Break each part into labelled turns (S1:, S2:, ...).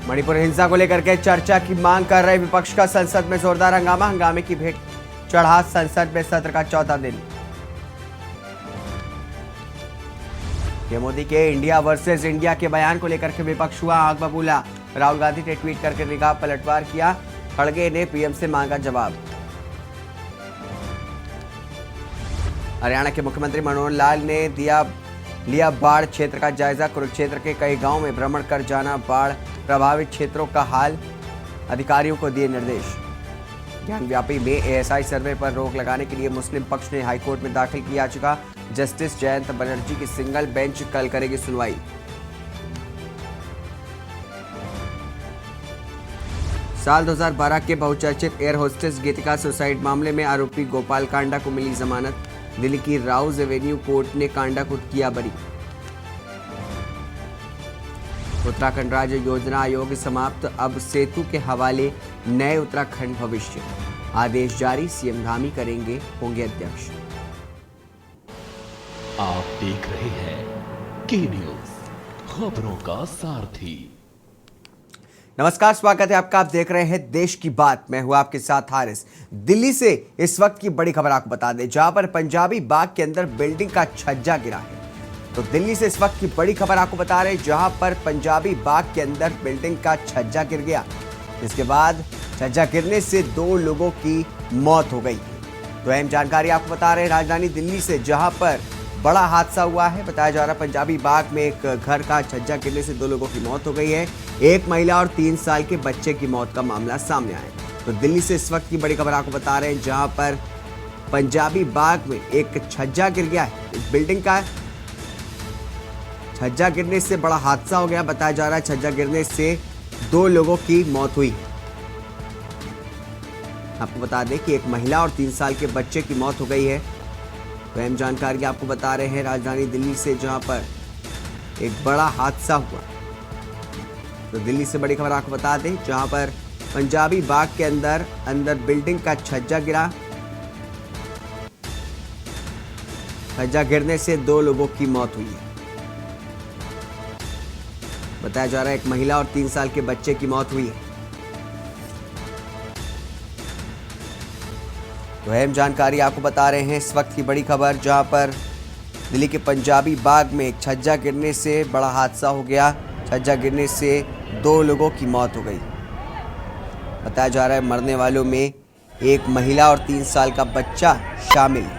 S1: मणिपुर हिंसा को लेकर के चर्चा की मांग कर रहे विपक्ष का संसद में जोरदार हंगामा। हंगामे की भेंट चढ़ा संसद में सत्र का चौथा दिन। पीएम मोदी के इंडिया वर्सेस इंडिया के बयान को लेकर के विपक्ष हुआ आग बबूला। राहुल गांधी ने ट्वीट करके निगाह पलटवार किया। खड़गे ने पीएम से मांगा जवाब। हरियाणा के मुख्यमंत्री मनोहर लाल ने लिया बाढ़ क्षेत्र का जायजा। कुरुक्षेत्र के कई गांवों में भ्रमण कर जाना बाढ़ प्रभावित क्षेत्रों का हाल। अधिकारियों को दिए निर्देश। ज्ञानव्यापी में एएसआई सर्वे पर रोक लगाने के लिए मुस्लिम पक्ष ने हाईकोर्ट में दाखिल की याचिका। जस्टिस जयंत बनर्जी की सिंगल बेंच कल करेगी सुनवाई। साल 2012 के बहुचर्चित एयर होस्टेस गीतिका सुसाइड मामले में आरोपी गोपाल कांडा को मिली जमानत। दिल्ली की राउज एवेन्यू कोर्ट ने कांडा को किया बरी। उत्तराखंड राज्य योजना आयोग समाप्त, अब सेतु के हवाले नए उत्तराखंड भविष्य। आदेश जारी, सीएम धामी होंगे अध्यक्ष।
S2: आप देख रहे हैं के न्यूज, खबरों का सारथी।
S1: नमस्कार, स्वागत है आपका। आप देख रहे हैं देश की बात। मैं हूं आपके साथ हारिस। दिल्ली से इस वक्त की बड़ी खबर आपको बता दें, जहां पर पंजाबी बाग के अंदर बिल्डिंग का छज्जा गिरा है। तो दिल्ली से इस वक्त की बड़ी खबर आपको बता रहे हैं, जहां पर पंजाबी बाग के अंदर बिल्डिंग का छज्जा गिर गया। इसके बाद छज्जा गिरने से 2 लोगों की मौत हो गई। तो अहम जानकारी आपको बता रहे हैं राजधानी दिल्ली से, जहां पर बड़ा हादसा हुआ है। बताया जा रहा है पंजाबी बाग में एक घर का छज्जा गिरने से 2 लोगों की मौत हो गई है। एक महिला और 3 साल के बच्चे की मौत का मामला सामने आया है। तो दिल्ली से इस वक्त की बड़ी खबर आपको बता रहे हैं, जहां पर पंजाबी बाग में एक छज्जा गिर गया है। इस बिल्डिंग का छज्जा गिरने से बड़ा हादसा हो गया। बताया जा रहा है छज्जा गिरने से 2 लोगों की मौत हुई है। आपको बता दें कि एक महिला और 3 साल के बच्चे की मौत हो गई है। तो अहम जानकारी आपको बता रहे हैं राजधानी दिल्ली से, जहां पर एक बड़ा हादसा हुआ। तो दिल्ली से बड़ी खबर आपको बता दें, जहां पर पंजाबी बाग के अंदर बिल्डिंग का छज्जा गिरा। छज्जा गिरने से 2 लोगों की मौत हुई है। बताया जा रहा है एक महिला और 3 साल के बच्चे की मौत हुई है। तो अहम जानकारी आपको बता रहे हैं इस वक्त की बड़ी खबर, जहां पर दिल्ली के पंजाबी बाग में एक छज्जा गिरने से बड़ा हादसा हो गया। छज्जा गिरने से 2 लोगों की मौत हो गई। बताया जा रहा है मरने वालों में एक महिला और 3 साल का बच्चा शामिल है।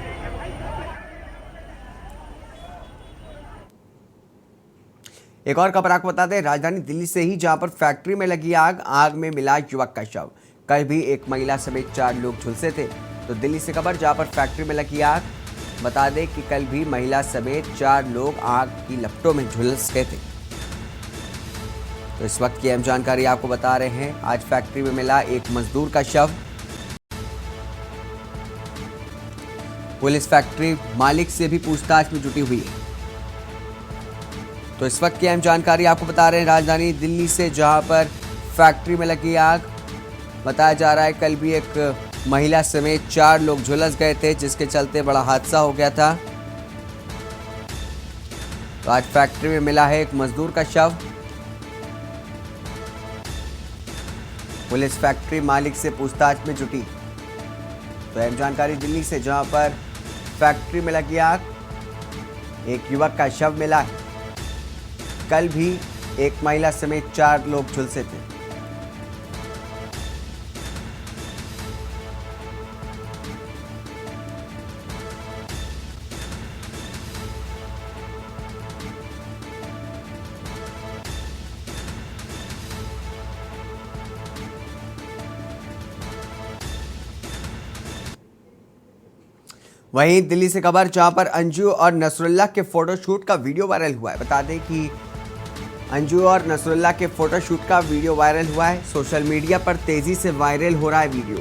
S1: एक और खबर आपको बता दें राजधानी दिल्ली से ही, जहां पर फैक्ट्री में लगी आग में मिला युवक का शव। कल भी एक महिला समेत 4 लोग झुलसे थे। तो दिल्ली से खबर, जहां पर फैक्ट्री में लगी आग। बता दें कि कल भी महिला समेत 4 लोग आग की लपटों में झुलस गए थे। तो इस वक्त की अहम जानकारी आपको बता रहे हैं, आज फैक्ट्री में मिला एक मजदूर का शव। पुलिस फैक्ट्री मालिक से भी पूछताछ में जुटी हुई है। तो इस वक्त की अहम जानकारी आपको बता रहे हैं राजधानी दिल्ली से, जहां पर फैक्ट्री में लगी आग। बताया जा रहा है कल भी एक महिला समेत 4 लोग झुलस गए थे, जिसके चलते बड़ा हादसा हो गया था। तो आज फैक्ट्री में मिला है एक मजदूर का शव। पुलिस फैक्ट्री मालिक से पूछताछ में जुटी। तो अहम जानकारी दिल्ली से, जहां पर फैक्ट्री में लगी आग, एक युवक का शव मिला है। कल भी एक महिला समेत 4 लोग झुलसे थे। वहीं दिल्ली से खबर, जहां पर अंजू और नसरुल्लाह के फोटोशूट का वीडियो वायरल हुआ है। बता दें कि अंजू और नसरुल्लाह के फोटोशूट का वीडियो वायरल हुआ है। सोशल मीडिया पर तेजी से वायरल हो रहा है वीडियो।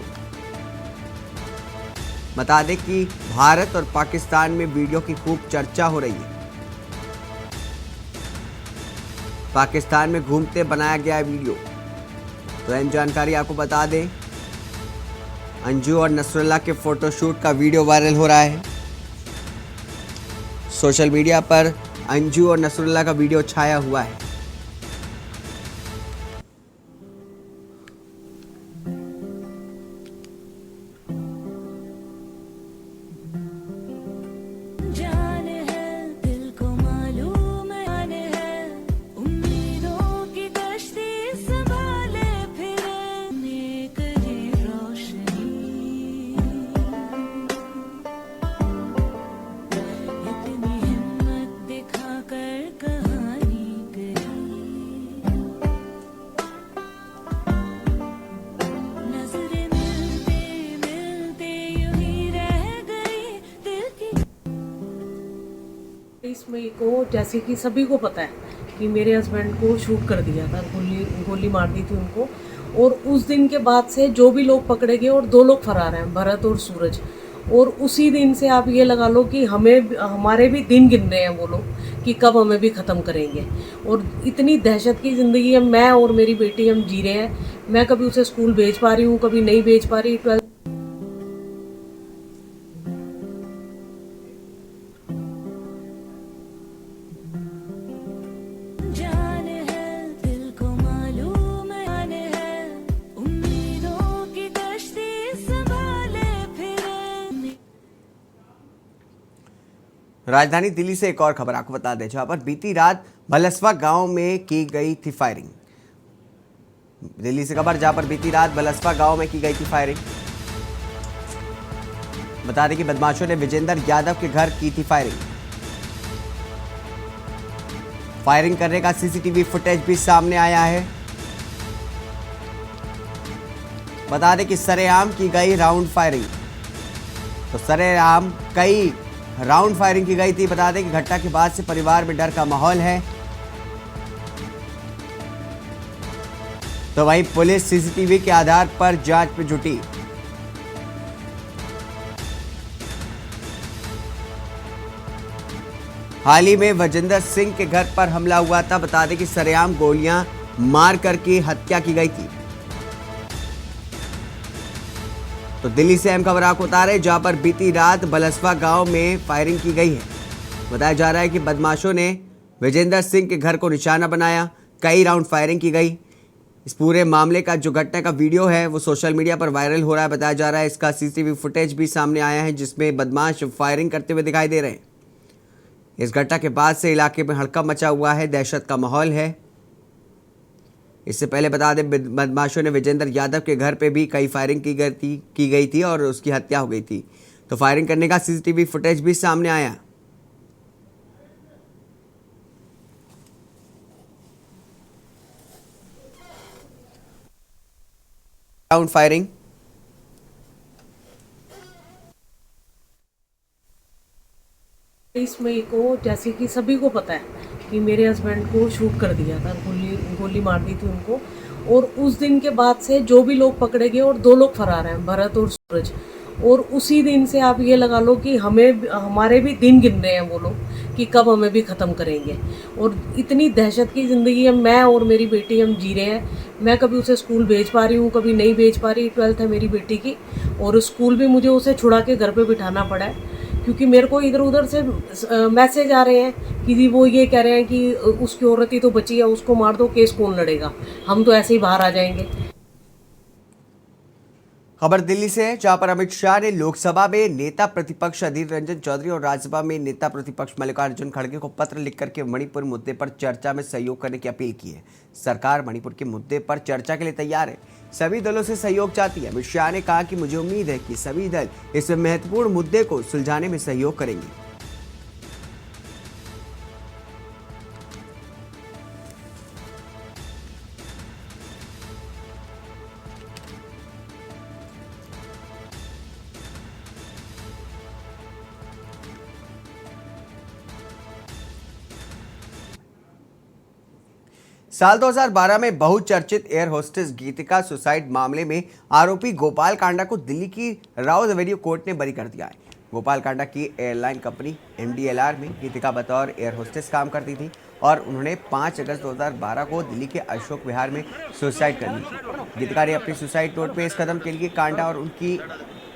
S1: बता दें कि भारत और पाकिस्तान में वीडियो की खूब चर्चा हो रही है। पाकिस्तान में घूमते बनाया गया है वीडियो। तो अहम जानकारी आपको बता दें, अंजू और नसरुल्लाह के फोटोशूट का वीडियो वायरल हो रहा है। सोशल मीडिया पर अंजू और नसरुल्लाह का वीडियो छाया हुआ है।
S3: को जैसे कि सभी को पता है कि मेरे हस्बैंड को शूट कर दिया था, गोली मार दी थी उनको। और उस दिन के बाद से जो भी लोग पकड़े गए और 2 लोग फरार हैं, भरत और सूरज। और उसी दिन से आप ये लगा लो कि हमारे भी दिन गिन रहे हैं वो लोग कि कब हमें भी ख़त्म करेंगे। और इतनी दहशत की ज़िंदगी है, मैं और मेरी बेटी हम जी रहे हैं। मैं कभी उसे स्कूल भेज पा रही हूँ, कभी नहीं भेज पा रही। 12
S4: जान है दिल को मालूम है उम्मीदों की कश्ती संभाले फिरे।
S1: राजधानी दिल्ली से एक और खबर आपको बता दें, जहां पर बीती रात बलसवा गांव में की गई थी फायरिंग। दिल्ली से खबर, जहां पर बीती रात बलसवा गांव में की गई थी फायरिंग। बता दें कि बदमाशों ने विजेंद्र यादव के घर की थी फायरिंग। फायरिंग करने का सीसीटीवी फुटेज भी सामने आया है। बता दें कि सरेआम की गई राउंड फायरिंग, तो सरेआम कई राउंड फायरिंग की गई थी। बता दें कि घटना के बाद से परिवार में डर का माहौल है। तो वहीं पुलिस सीसीटीवी के आधार पर जांच में जुटी। हाल ही में वजिंदर सिंह के घर पर हमला हुआ था। बता दें कि सरेआम गोलियां मार करके हत्या की गई थी। तो दिल्ली से अहम खबर आपको बता रहे, जहां पर बीती रात बलसवा गांव में फायरिंग की गई है। बताया जा रहा है कि बदमाशों ने विजेंद्र सिंह के घर को निशाना बनाया, कई राउंड फायरिंग की गई। इस पूरे मामले का जो घटना का वीडियो है वो सोशल मीडिया पर वायरल हो रहा है। बताया जा रहा है इसका सीसीटीवी फुटेज भी सामने आया है, जिसमें बदमाश फायरिंग करते हुए दिखाई दे रहे हैं। इस घटना के बाद से इलाके में हड़कंप मचा हुआ है, दहशत का माहौल है। इससे पहले बता दें, बदमाशों ने विजेंद्र यादव के घर पे भी कई फायरिंग की गई थी और उसकी हत्या हो गई थी। तो फायरिंग करने का सीसीटीवी फुटेज भी सामने आया। राउंड फायरिंग,
S3: इस मई को जैसे कि सभी को पता है कि मेरे हस्बैंड को शूट कर दिया था, गोली मार दी थी उनको। और उस दिन के बाद से जो भी लोग पकड़े गए और 2 लोग फरार हैं, भरत और सूरज। और उसी दिन से आप ये लगा लो कि हमारे भी दिन गिन रहे हैं वो लोग कि कब हमें भी ख़त्म करेंगे। और इतनी दहशत की ज़िंदगी है, मैं और मेरी बेटी हम जी रहे हैं। मैं कभी उसे स्कूल भेज पा रही हूँ, कभी नहीं भेज पा रही। 12th है मेरी बेटी की, और स्कूल भी मुझे उसे छुड़ा के घर पे बिठाना पड़ा है, क्योंकि मेरे को इधर उधर से मैसेज आ रहे हैं कि वो ये कह रहे हैं कि उसकी औरत ही तो बची है, उसको मार दो, केस कौन लड़ेगा, हम तो ऐसे ही बाहर आ जाएंगे।
S1: खबर दिल्ली से है, जहां पर अमित शाह ने लोकसभा में नेता प्रतिपक्ष अधीर रंजन चौधरी और राज्यसभा में नेता प्रतिपक्ष मल्लिकार्जुन खड़गे को पत्र लिख करके मणिपुर मुद्दे पर चर्चा में सहयोग करने की अपील की है। सरकार मणिपुर के मुद्दे पर चर्चा के लिए तैयार है, सभी दलों से सहयोग चाहती है। अमित शाह ने कहा कि मुझे उम्मीद है कि सभी दल इस महत्वपूर्ण मुद्दे को सुलझाने में सहयोग करेंगे। साल 2012 में बहुचर्चित एयर होस्टेस गीतिका सुसाइड मामले में आरोपी गोपाल कांडा को दिल्ली की राउज एवेन्यू कोर्ट ने बरी कर दिया है। गोपाल कांडा की एयरलाइन कंपनी MDLR में गीतिका बतौर एयर होस्टेस काम करती थी और उन्होंने 5 अगस्त 2012 को दिल्ली के अशोक विहार में सुसाइड कर ली थी। गीतिका ने अपनी सुसाइड नोट में इस कदम के लिए कांडा और उनकी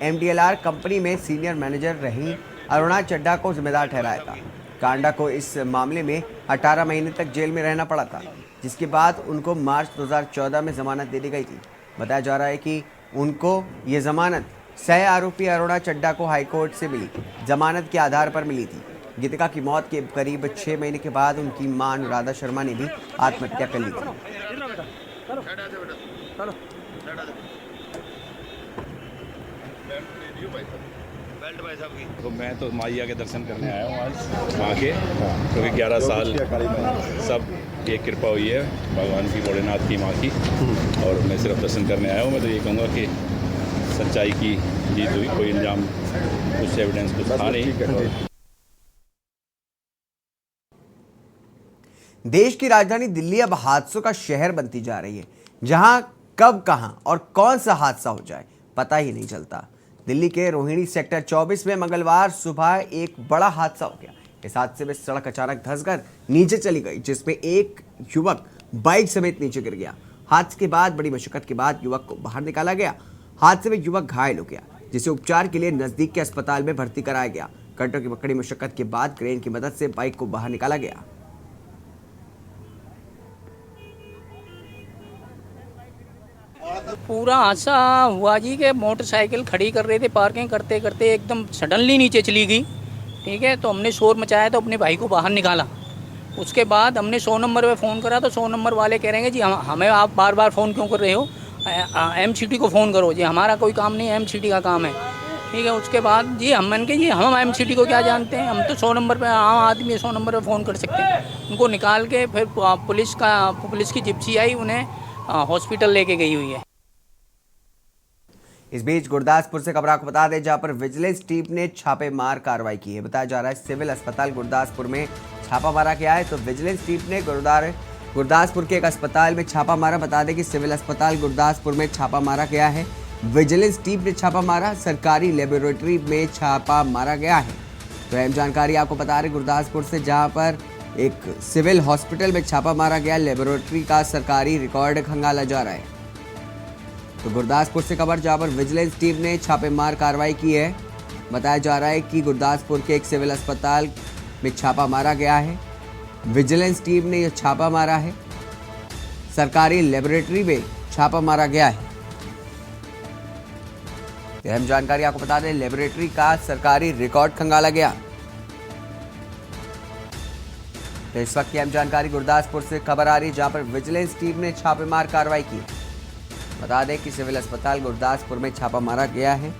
S1: MDLR कंपनी में सीनियर मैनेजर रही अरुणा चड्ढा को जिम्मेदार ठहराया था। कांडा को इस मामले में 18 महीने तक जेल में रहना पड़ा था, जिसके बाद उनको मार्च 2014 में जमानत दे दी गई थी। बताया जा रहा है कि उनको ये जमानत सह आरोपी अरुणा चड्ढा को हाईकोर्ट से मिली जमानत के आधार पर मिली थी। गीतिका की मौत के करीब 6 महीने के बाद उनकी मां अनुराधा शर्मा ने भी आत्महत्या कर ली थी।
S5: तो मैं तो मैया के दर्शन करने आया हूँ आज माँ के, क्योंकि 11 साल सब ये कृपा हुई है भगवान की, भोलेनाथ की, माँ की। और मैं सिर्फ दर्शन करने आया हूँ। मैं तो ये कहूँगा कि सच्चाई की जीत हुई, कोई इल्ज़ाम, कुछ एविडेंस कुछ था नहीं।
S1: देश की राजधानी दिल्ली अब हादसों का शहर बनती जा रही है, जहां कब कहां और कौन सा हादसा हो जाए पता ही नहीं चलता। दिल्ली के रोहिणी सेक्टर 24 में मंगलवार सुबह एक बड़ा हादसा हो गया। इस हादसे में सड़क अचानक धंसकर नीचे चली गई, जिसमें एक युवक बाइक समेत नीचे गिर गया। हादसे के बाद बड़ी मशक्कत के बाद युवक को बाहर निकाला गया। हादसे में युवक घायल हो गया, जिसे उपचार के लिए नजदीक के अस्पताल में भर्ती कराया गया। घंटों की बड़ी मशक्कत के बाद क्रेन की मदद से बाइक को बाहर निकाला गया।
S6: पूरा हादसा हुआ जी कि मोटरसाइकिल खड़ी कर रहे थे, पार्किंग करते करते एकदम सडनली नीचे चली गई। ठीक है, तो हमने शोर मचाया तो अपने भाई को बाहर निकाला। उसके बाद हमने 100 नंबर पे फ़ोन करा तो 100 नंबर वाले कह रहे हैं कि जी हमें आप बार बार फ़ोन क्यों कर रहे हो, एमसीटी को फ़ोन करो। जी हमारा कोई काम नहीं है, एमसीटी का काम है। ठीक है, उसके बाद जी हम मन के जी हम एमसीटी को क्या जानते हैं, हम तो 100 नंबर पे आम आदमी 100 नंबर पे फ़ोन कर सकते हैं। उनको निकाल के फिर पुलिस की जिप्सी आई, उन्हें हॉस्पिटल लेके गई हुई है।
S1: इस बीच गुरदासपुर से खबर आपको बता दें, जहां पर विजिलेंस टीम ने छापेमार कार्रवाई की है। बताया जा रहा है सिविल अस्पताल गुरदासपुर में छापा मारा गया है। तो विजिलेंस टीम ने गुरदासपुर के एक अस्पताल में छापा मारा। बता दें कि सिविल अस्पताल गुरदासपुर में छापा मारा गया है। विजिलेंस टीम ने छापा मारा, सरकारी लेबोरेटरी में छापा मारा गया है। तो अहम जानकारी आपको बता रहे गुरदासपुर से, जहां पर एक सिविल हॉस्पिटल में छापा मारा गया। लेबोरेटरी का सरकारी रिकॉर्ड खंगाला जा रहा है। तो गुरदासपुर से खबर, जहां पर विजिलेंस टीम ने छापेमार कार्रवाई की है। बताया जा रहा है कि गुरदासपुर के एक सिविल अस्पताल में छापा मारा गया है। विजिलेंस टीम ने यह छापा मारा है। सरकारी लेबोरेटरी में छापा मारा गया है। अहम जानकारी आपको बता दें, लेबोरेटरी का सरकारी रिकॉर्ड खंगाला गया। तो इस वक्त की अहम जानकारी गुरदासपुर से खबर आ रही है, जहां पर विजिलेंस टीम ने छापेमार कार्रवाई की। बता दें कि सिविल अस्पताल गुरदासपुर में छापा मारा गया है।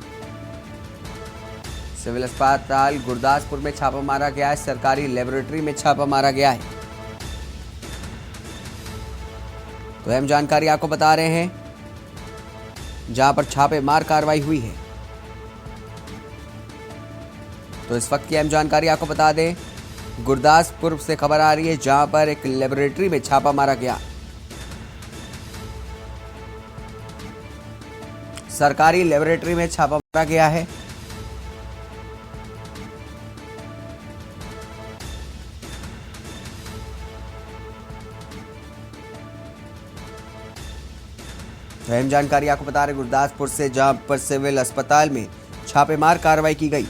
S1: सिविल अस्पताल गुरदासपुर में छापा मारा गया है। सरकारी लेबोरेटरी में छापा मारा गया है। तो अहम जानकारी आपको बता रहे हैं, जहां पर छापेमार कार्रवाई हुई है। तो इस वक्त की अहम जानकारी आपको बता दें, गुरदासपुर से खबर आ रही है, जहां पर एक लेबोरेटरी में छापा मारा गया। सरकारी लेबोरेटरी में छापा मारा गया है। तो अहम जानकारी आपको बता रहे गुरदासपुर से, जहां पर सिविल अस्पताल में छापेमार कार्रवाई की गई।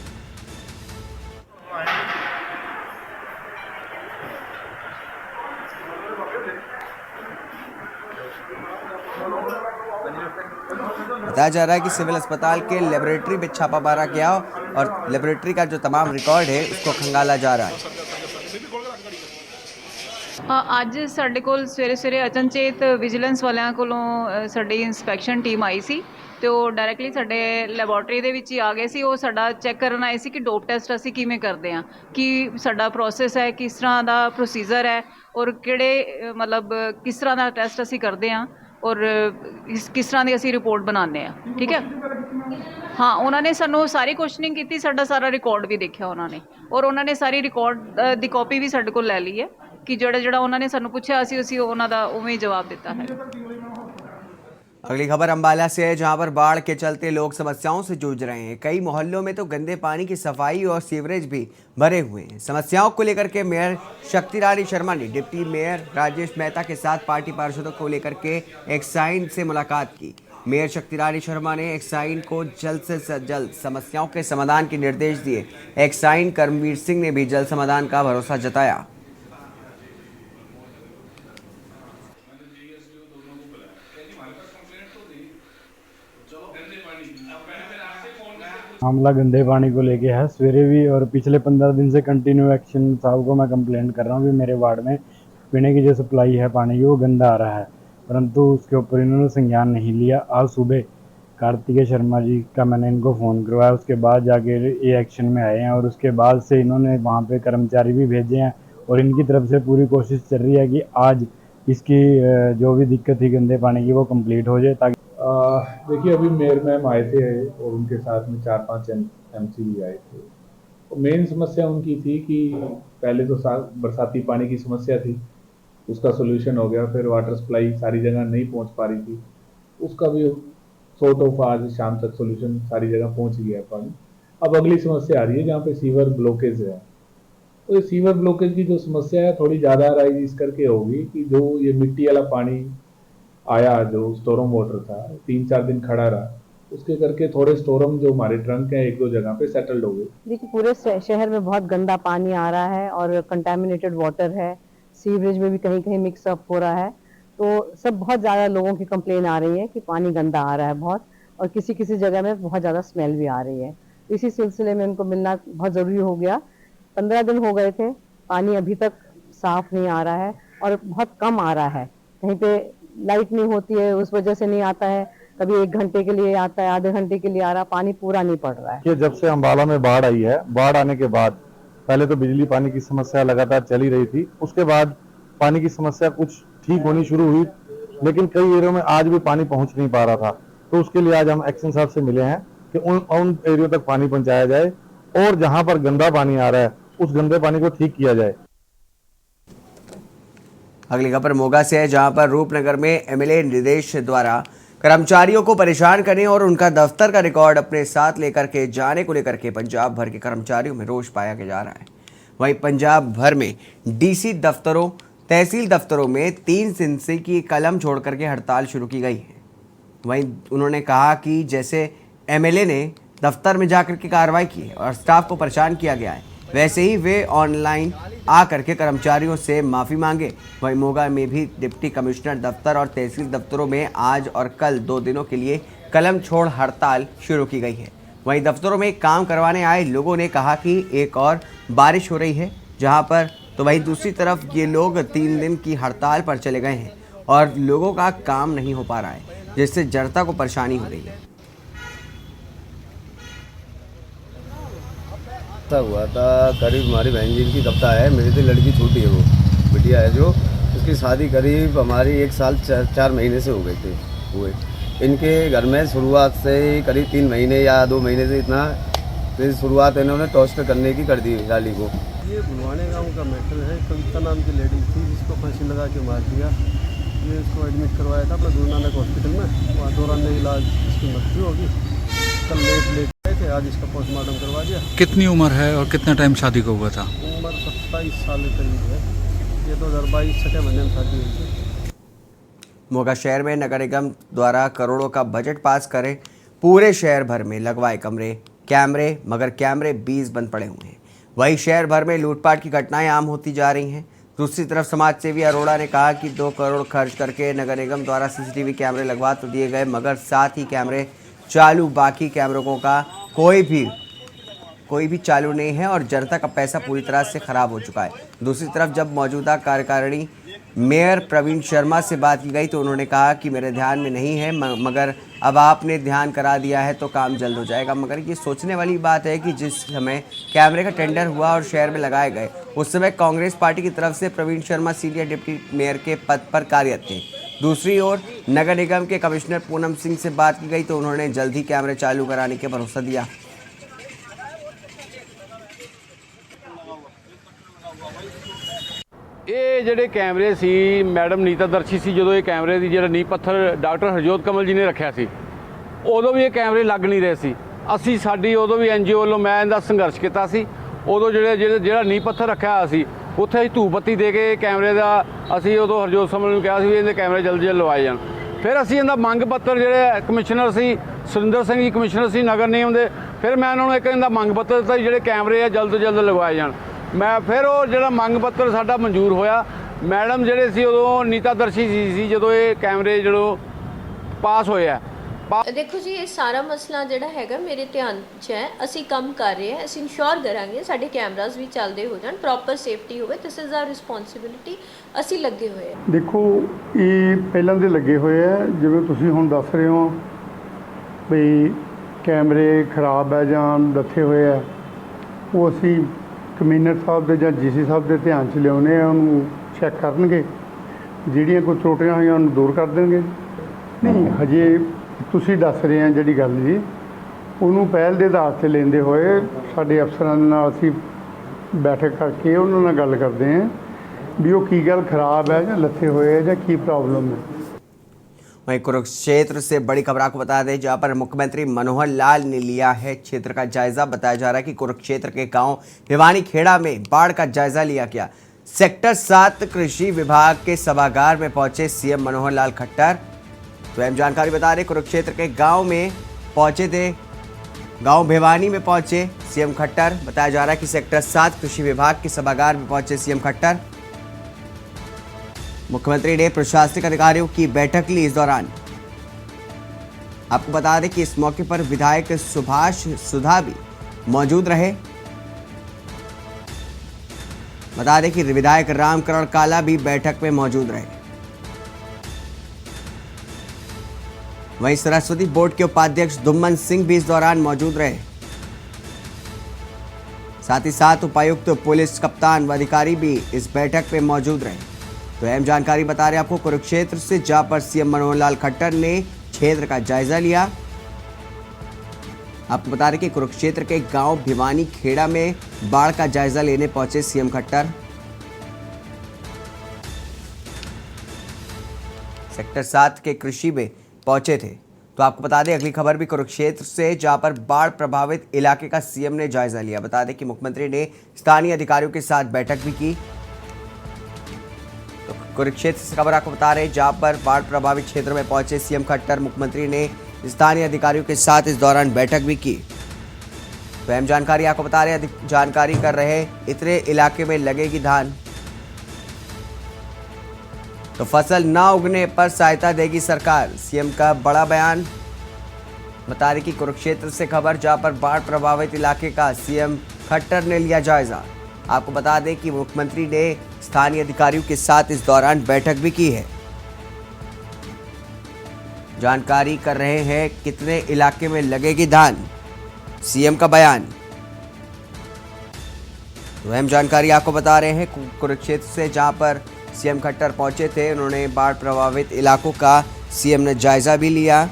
S1: बताया जा रहा है कि सिविल अस्पताल के लेबोरेटरी में छापा मारा गया और लेबोरेटरी का जो तमाम रिकॉर्ड है उसको खंगाला जा रहा है।
S7: ਅੱਜ ਸਾਡੇ ਕੋਲ ਸਵੇਰੇ ਅਚਨਚੇਤ ਵਿਜੀਲੈਂਸ ਵਾਲਿਆਂ ਕੋਲੋਂ ਸਾਡੀ ਇਨਸਪੈਕਸ਼ਨ ਟੀਮ ਆਈ ਸੀ ਤੇ ਉਹ ਡਾਇਰੈਕਟਲੀ ਸਾਡੇ ਲੈਬੋਰੇਟਰੀ ਦੇ ਵਿੱਚ ਹੀ ਆ ਗਏ ਸੀ। ਉਹ ਸਾਡਾ ਚੈੱਕ ਕਰਨ ਆਏ ਸੀ ਕਿ ਡੋਪ ਟੈਸਟ ਅਸੀਂ ਕਿਵੇਂ ਕਰਦੇ ਹਾਂ, ਕਿ ਸਾਡਾ ਪ੍ਰੋਸੈਸ ਹੈ, ਕਿਸ ਤਰ੍ਹਾਂ ਦਾ ਪ੍ਰੋਸੀਜਰ ਹੈ ਔਰ ਕਿਹੜੇ ਮਤਲਬ ਕਿਸ ਤਰ੍ਹਾਂ ਦਾ ਟੈਸਟ ਅਸੀਂ ਕਰਦੇ ਹਾਂ ਔਰ ਕਿਸ ਤਰ੍ਹਾਂ ਦੀ ਅਸੀਂ ਰਿਪੋਰਟ ਬਣਾਉਂਦੇ ਹਾਂ। ਠੀਕ ਹੈ, ਹਾਂ, ਉਹਨਾਂ ਨੇ ਸਾਨੂੰ ਸਾਰੀ ਕੁਐਸਚਨਿੰਗ ਕੀਤੀ, ਸਾਡਾ ਸਾਰਾ ਰਿਕਾਰਡ ਵੀ ਦੇਖਿਆ ਉਹਨਾਂ ਨੇ ਔਰ ਉਹਨਾਂ ਨੇ ਸਾਰੀ ਰਿਕਾਰਡ ਦੀ ਕਾਪੀ ਵੀ ਸਾਡੇ ਕੋਲ ਲੈ ਲਈ ਹੈ कि ਜਿਹੜਾ उन्होंने सानू पूछा ਅਸੀਂ ਉਹਨਾਂ ਦਾ ਉਵੇਂ ਹੀ जवाब देता है।
S1: अगली खबर अंबाला से है, जहां पर बाढ़ के चलते लोग समस्याओं से जूझ रहे हैं। कई मोहल्लों में तो गंदे पानी की सफाई और सीवरेज भी भरे हुए हैं। समस्याओं को लेकर के मेयर शक्ति रानी शर्मा ने डिप्टी मेयर राजेश मेहता के साथ पार्टी पार्षदों को लेकर के एक साइन से मुलाकात की। मेयर शक्ति रानी शर्मा ने एक साइन को जल्द से जल्द समस्याओं के समाधान के निर्देश दिए। एक साइन कर्मवीर सिंह ने भी जल्द समाधान का भरोसा जताया।
S8: मामला गंदे पानी को लेके है। सवेरे भी और पिछले 15 दिन से कंटिन्यू एक्शन साहब को मैं कंप्लेंट कर रहा हूँ कि मेरे वार्ड में पीने की जो सप्लाई है पानी की वो गंदा आ रहा है, परंतु उसके ऊपर इन्होंने संज्ञान नहीं लिया। आज सुबह कार्तिकेय शर्मा जी का मैंने इनको फ़ोन करवाया, उसके बाद जाके ये एक्शन में आए हैं और उसके बाद से इन्होंने वहाँ पे कर्मचारी भी भेजे हैं और इनकी तरफ से पूरी कोशिश चल रही है कि आज इसकी जो भी दिक्कत थी गंदे पानी की वो कंप्लीट हो जाए। ताकि
S9: देखिए, अभी मेयर मैम आए थे और उनके साथ में 4-5 MC भी आए थे। तो मेन समस्या उनकी थी कि पहले तो बरसाती पानी की समस्या थी उसका सोल्यूशन हो गया। फिर वाटर सप्लाई सारी जगह नहीं पहुंच पा रही थी, उसका भी सॉर्ट ऑफ आज शाम तक सोल्यूशन सारी जगह पहुंच गया है पानी। अब अगली समस्या आ रही है जहाँ पे सीवर ब्लॉकेज है। तो ये सीवर ब्लॉकेज की जो समस्या है थोड़ी ज़्यादा राइज इस करके होगी कि जो ये मिट्टी वाला पानी आया, जो स्टोरम वाटर था, 3-4 दिन खड़ा रहा, उसके करके थोड़े स्टोरम जो हमारे ट्रंक हैं 1-2 जगह पे सेटल्ड हो गए।
S10: देखिए पूरे शहर में बहुत गंदा पानी आ रहा है और कंटामिनेटेड वाटर है, सीवरेज में भी कहीं कहीं मिक्सअप हो रहा है। तो सब बहुत ज़्यादा लोगों की कंप्लेन आ रही है कि पानी गंदा आ रहा है बहुत, और किसी किसी जगह में बहुत ज़्यादा स्मेल भी आ रही है। इसी सिलसिले में इनको मिलना बहुत ज़रूरी हो गया। 15 दिन हो गए थे, पानी अभी तक साफ नहीं आ रहा है और बहुत कम आ रहा है। कहीं पे लाइट नहीं होती है, उस वजह से नहीं आता है, कभी 1 घंटे के लिए आता है, आधे घंटे के लिए आ रहा है, पानी पूरा नहीं पड़ रहा है।
S8: कि जब से अम्बाला में बाढ़ आई है, बाढ़ आने के बाद पहले तो बिजली पानी की समस्या लगातार चली रही थी, उसके बाद पानी की समस्या कुछ ठीक होनी शुरू हुई, लेकिन कई एरियो में आज भी पानी पहुंच नहीं पा रहा था। तो उसके लिए आज हम एक्शन साहब से मिले हैं कि उन एरियो तक पानी पहुंचाया जाए और जहां पर गंदा पानी आ रहा है उस गंदे पानी को ठीक किया जाए।
S1: अगली खबर मोगा से है, जहां पर रूपनगर में एमएलए निर्देश द्वारा कर्मचारियों को परेशान करने और उनका दफ्तर का रिकॉर्ड अपने साथ लेकर के जाने को लेकर के पंजाब भर के कर्मचारियों में रोष पाया जा रहा है। वहीं पंजाब भर में डीसी दफ्तरों, तहसील दफ्तरों में 3 दिन से की कलम छोड़ करके हड़ताल शुरू की गई है। वहीं उन्होंने कहा कि जैसे एमएलए ने दफ्तर में जाकर के कार्रवाई की है और स्टाफ को परेशान किया गया है, वैसे ही वे ऑनलाइन आकर के कर्मचारियों से माफ़ी मांगे। वहीं मोगा में भी डिप्टी कमिश्नर दफ्तर और तहसील दफ्तरों में आज और कल 2 दिनों के लिए कलम छोड़ हड़ताल शुरू की गई है। वहीं दफ्तरों में काम करवाने आए लोगों ने कहा कि एक और बारिश हो रही है जहां पर, तो वहीं दूसरी तरफ ये लोग 3 दिन की हड़ताल पर चले गए हैं और लोगों का काम नहीं हो पा रहा है, जिससे जनता को परेशानी हो रही है।
S11: हुआ था करीब हमारी बहन जी की कविता है, मेरी तो लड़की छोटी है, वो बिटिया है जो, उसकी शादी करीब हमारी 1 साल 4 महीने से हो गए थे हुए। इनके घर में शुरुआत से करीब 3 महीने या 2 महीने से इतना फिर शुरुआत इन्होंने टॉर्चर करने की कर दी लाली को।
S12: ये भुलवाने गांव का मैटर है। कविता नाम की लेडी थी जिसको फांसी लगा के मार दिया। ये इसको एडमिट करवाया था अपना गुरु नानक हॉस्पिटल में, वहाँ दौरान इलाज इसकी मृत्यु होगी। कल लेट गए थे, आज इसका पोस्टमार्टम करवा दिया।
S13: कितनी उम्र है और कितना टाइम शादी को हुआ था?
S12: उम्र 27 साल के करीब है। ये 2022 छठे महीने में शादी हुई थी।
S1: मोगा शहर में नगर निगम द्वारा करोड़ों का बजट पास करे, पूरे शहर भर में लगवाए कैमरे, मगर कैमरे 20 बंद पड़े हुए हैं। वहीं शहर भर में लूटपाट की घटनाएं आम होती जा रही हैं। दूसरी तरफ समाज सेवी अरोड़ा ने कहा कि 2 करोड़ खर्च करके नगर निगम द्वारा सीसीटीवी कैमरे लगवा तो दिए गए, मगर साथ ही कैमरे चालू, बाकी कैमरों का कोई भी चालू नहीं है और जनता का पैसा पूरी तरह से खराब हो चुका है। दूसरी तरफ जब मौजूदा कार्यकारिणी मेयर प्रवीण शर्मा से बात की गई तो उन्होंने कहा कि मेरे ध्यान में नहीं है, मगर अब आपने ध्यान करा दिया है तो काम जल्द हो जाएगा। मगर ये सोचने वाली बात है कि जिस समय कैमरे का टेंडर हुआ और शहर में लगाए गए, उस समय कांग्रेस पार्टी की तरफ से Praveen Sharma senior deputy mayor के पद पर कार्यरत थे। दूसरी ओर नगर निगम के कमिश्नर पूनम सिंह से बात की गई तो उन्होंने जल्द ही कैमरे चालू कराने के भरोसा दिया।
S14: ਇਹ ਜਿਹੜੇ ਕੈਮਰੇ ਸੀ, ਮੈਡਮ ਨੀਤਾ ਦਰਸ਼ੀ ਸੀ ਜਦੋਂ ਇਹ ਕੈਮਰੇ ਦੀ ਜਿਹੜਾ ਨੀਂਹ ਪੱਥਰ ਡਾਕਟਰ ਹਰਜੋਤ ਕਮਲ ਜੀ ਨੇ ਰੱਖਿਆ ਸੀ, ਉਦੋਂ ਵੀ ਇਹ ਕੈਮਰੇ ਲੱਗ ਨਹੀਂ ਰਹੇ ਸੀ। ਅਸੀਂ ਸਾਡੀ ਉਦੋਂ ਵੀ ਐਨਜੀਓ ਵੱਲੋਂ ਮੈਂ ਇਹਦਾ ਸੰਘਰਸ਼ ਕੀਤਾ ਸੀ। ਉਦੋਂ ਜਿਹੜਾ ਨੀਂਹ ਪੱਥਰ ਰੱਖਿਆ ਹੋਇਆ ਸੀ ਉੱਥੇ ਅਸੀਂ ਧੂਪ ਬੱਤੀ ਦੇ ਕੇ ਕੈਮਰੇ ਦਾ ਅਸੀਂ ਉਦੋਂ ਹਰਜੋਤ ਕਮਲ ਨੂੰ ਕਿਹਾ ਸੀ ਵੀ ਇਹਦੇ ਕੈਮਰੇ ਜਲਦੀ ਲਵਾਏ ਜਾਣ। ਫਿਰ ਅਸੀਂ ਇਹਦਾ ਮੰਗ ਪੱਤਰ ਜਿਹੜੇ ਕਮਿਸ਼ਨਰ ਸੀ ਸੁਰਿੰਦਰ ਸਿੰਘ ਜੀ ਕਮਿਸ਼ਨਰ ਸੀ ਨਗਰ ਨਿਗਮ ਦੇ, ਫਿਰ ਮੈਂ ਉਹਨਾਂ ਨੂੰ ਇੱਕ ਇਹਦਾ ਮੰਗ ਪੱਤਰ ਦਿੱਤਾ ਜਿਹੜੇ ਕੈਮਰੇ ਆ ਜਲਦ ਤੋਂ ਜਲਦ ਲਗਵਾਏ ਜਾਣ। ਮੈਂ ਫਿਰ ਉਹ ਜਿਹੜਾ ਮੰਗ ਪੱਤਰ ਸਾਡਾ ਮਨਜ਼ੂਰ ਹੋਇਆ। ਮੈਡਮ ਜਿਹੜੇ ਸੀ ਉਦੋਂ ਨੀਤਾ ਦਰਸ਼ੀ ਸੀ ਜਦੋਂ ਇਹ ਕੈਮਰੇ ਜਦੋਂ ਪਾਸ ਹੋਇਆ।
S15: देखो जी, ये सारा मसला जिहड़ा हैगा मेरे ध्यान च है। असी काम कर रहे हैं, असी इंश्योर करांगे साडे कैमरास भी चलते हो जान, प्रॉपर सेफ्टी होवे। This is our responsibility. असी लगे हुए हैं।
S16: देखो ये पहलां दे लगे हुए है, जिवें तुसीं हुण दस रहे हो भी कैमरे खराब है जां दथे हुए है, वो असी कमीनर साहब दे जां जीसी साहब दे ध्यान च लियाउने आ, उहनूं चैक करनगे, जिहड़ियां कोई त्रुटियां होईयां उहनूं दूर कर देणगे। नहीं हजे ਤੁਸੀਂ ਦੱਸ ਰਹੇ ਆ ਜਿਹੜੀ ਗੱਲ ਜੀ, ਉਹਨੂੰ ਪਹਿਲ ਦੇ ਆਧਾਰ 'ਤੇ ਲੈਂਦੇ ਹੋਏ ਸਾਡੇ ਅਫਸਰਾਂ ਦੇ ਨਾਲ ਅਸੀਂ ਬੈਠਕ ਕਰਕੇ ਉਹਨਾਂ ਨਾਲ ਗੱਲ ਕਰਦੇ ਹਾਂ भी वो की गल खराब है या लथे हुए है या की प्रॉब्लम है।
S1: वहीं कुरुक्षेत्र से बड़ी खबर आपको बता दें, जहां पर मुख्यमंत्री मनोहर लाल ने लिया है क्षेत्र का जायजा। बताया जा रहा है कि कुरुक्षेत्र के गांव भिवानी खेड़ा में बाढ़ का जायजा लिया गया। सेक्टर 7 कृषि विभाग के सभागार में पहुंचे सीएम मनोहर लाल खट्टर। तो अहम जानकारी बता रहे, कुरुक्षेत्र के गांव में पहुंचे थे, गांव भिवानी में पहुंचे सीएम खट्टर। बताया जा रहा है कि सेक्टर 7 कृषि विभाग के सभागार में पहुंचे सीएम खट्टर। मुख्यमंत्री ने प्रशासनिक अधिकारियों की बैठक ली। इस दौरान आपको बता दें कि इस मौके पर विधायक सुभाष सुधा भी मौजूद रहे। बता दें कि विधायक रामकरण काला भी बैठक में मौजूद रहे। वहीं सरस्वती बोर्ड के उपाध्यक्ष दुम्मन सिंह भी इस दौरान मौजूद रहे। साथ ही साथ उपायुक्त, पुलिस कप्तान व अधिकारी भी इस बैठक में मौजूद रहे। तो अहम जानकारी बता रहे आपको कुरुक्षेत्र से, जहां पर सीएम मनोहर लाल खट्टर ने क्षेत्र का जायजा लिया। आपको बता रहे कि कुरुक्षेत्र के गांव भिवानी खेड़ा में बाढ़ का जायजा लेने पहुंचे सीएम खट्टर। सेक्टर 7 के कृषि में पहुंचे थे। तो आपको बता दें अगली खबर भी कुरुक्षेत्र से, जहां पर बाढ़ प्रभावित इलाके का सीएम ने जायजा लिया। बता दें कि मुख्यमंत्री ने स्थानीय अधिकारियों के साथ बैठक भी की। तो कुरुक्षेत्र से खबर आपको बता रहे, जहां पर बाढ़ प्रभावित क्षेत्र में पहुंचे सीएम खट्टर। मुख्यमंत्री ने स्थानीय अधिकारियों के साथ इस दौरान बैठक भी की। तो अहम जानकारी आपको बता रहे, जानकारी कर रहे, इतने इलाके में लगेगी धान, तो फसल न उगने पर सहायता देगी सरकार। सीएम का बड़ा बयान। बता रहे कि कुरुक्षेत्र से खबर, जहां पर बाढ़ प्रभावित इलाके का सीएम खट्टर ने लिया जायजा। आपको बता दें कि मुख्यमंत्री ने स्थानीय अधिकारियों के साथ इस दौरान बैठक भी की है। जानकारी कर रहे हैं कितने इलाके में लगेगी धान, सीएम का बयान। तो अहम जानकारी आपको बता रहे हैं कुरुक्षेत्र से, जहां पर सीएम खट्टर पहुंचे थे। उन्होंने बाढ़ प्रभावित इलाकों का सीएम ने जायजा भी लिया।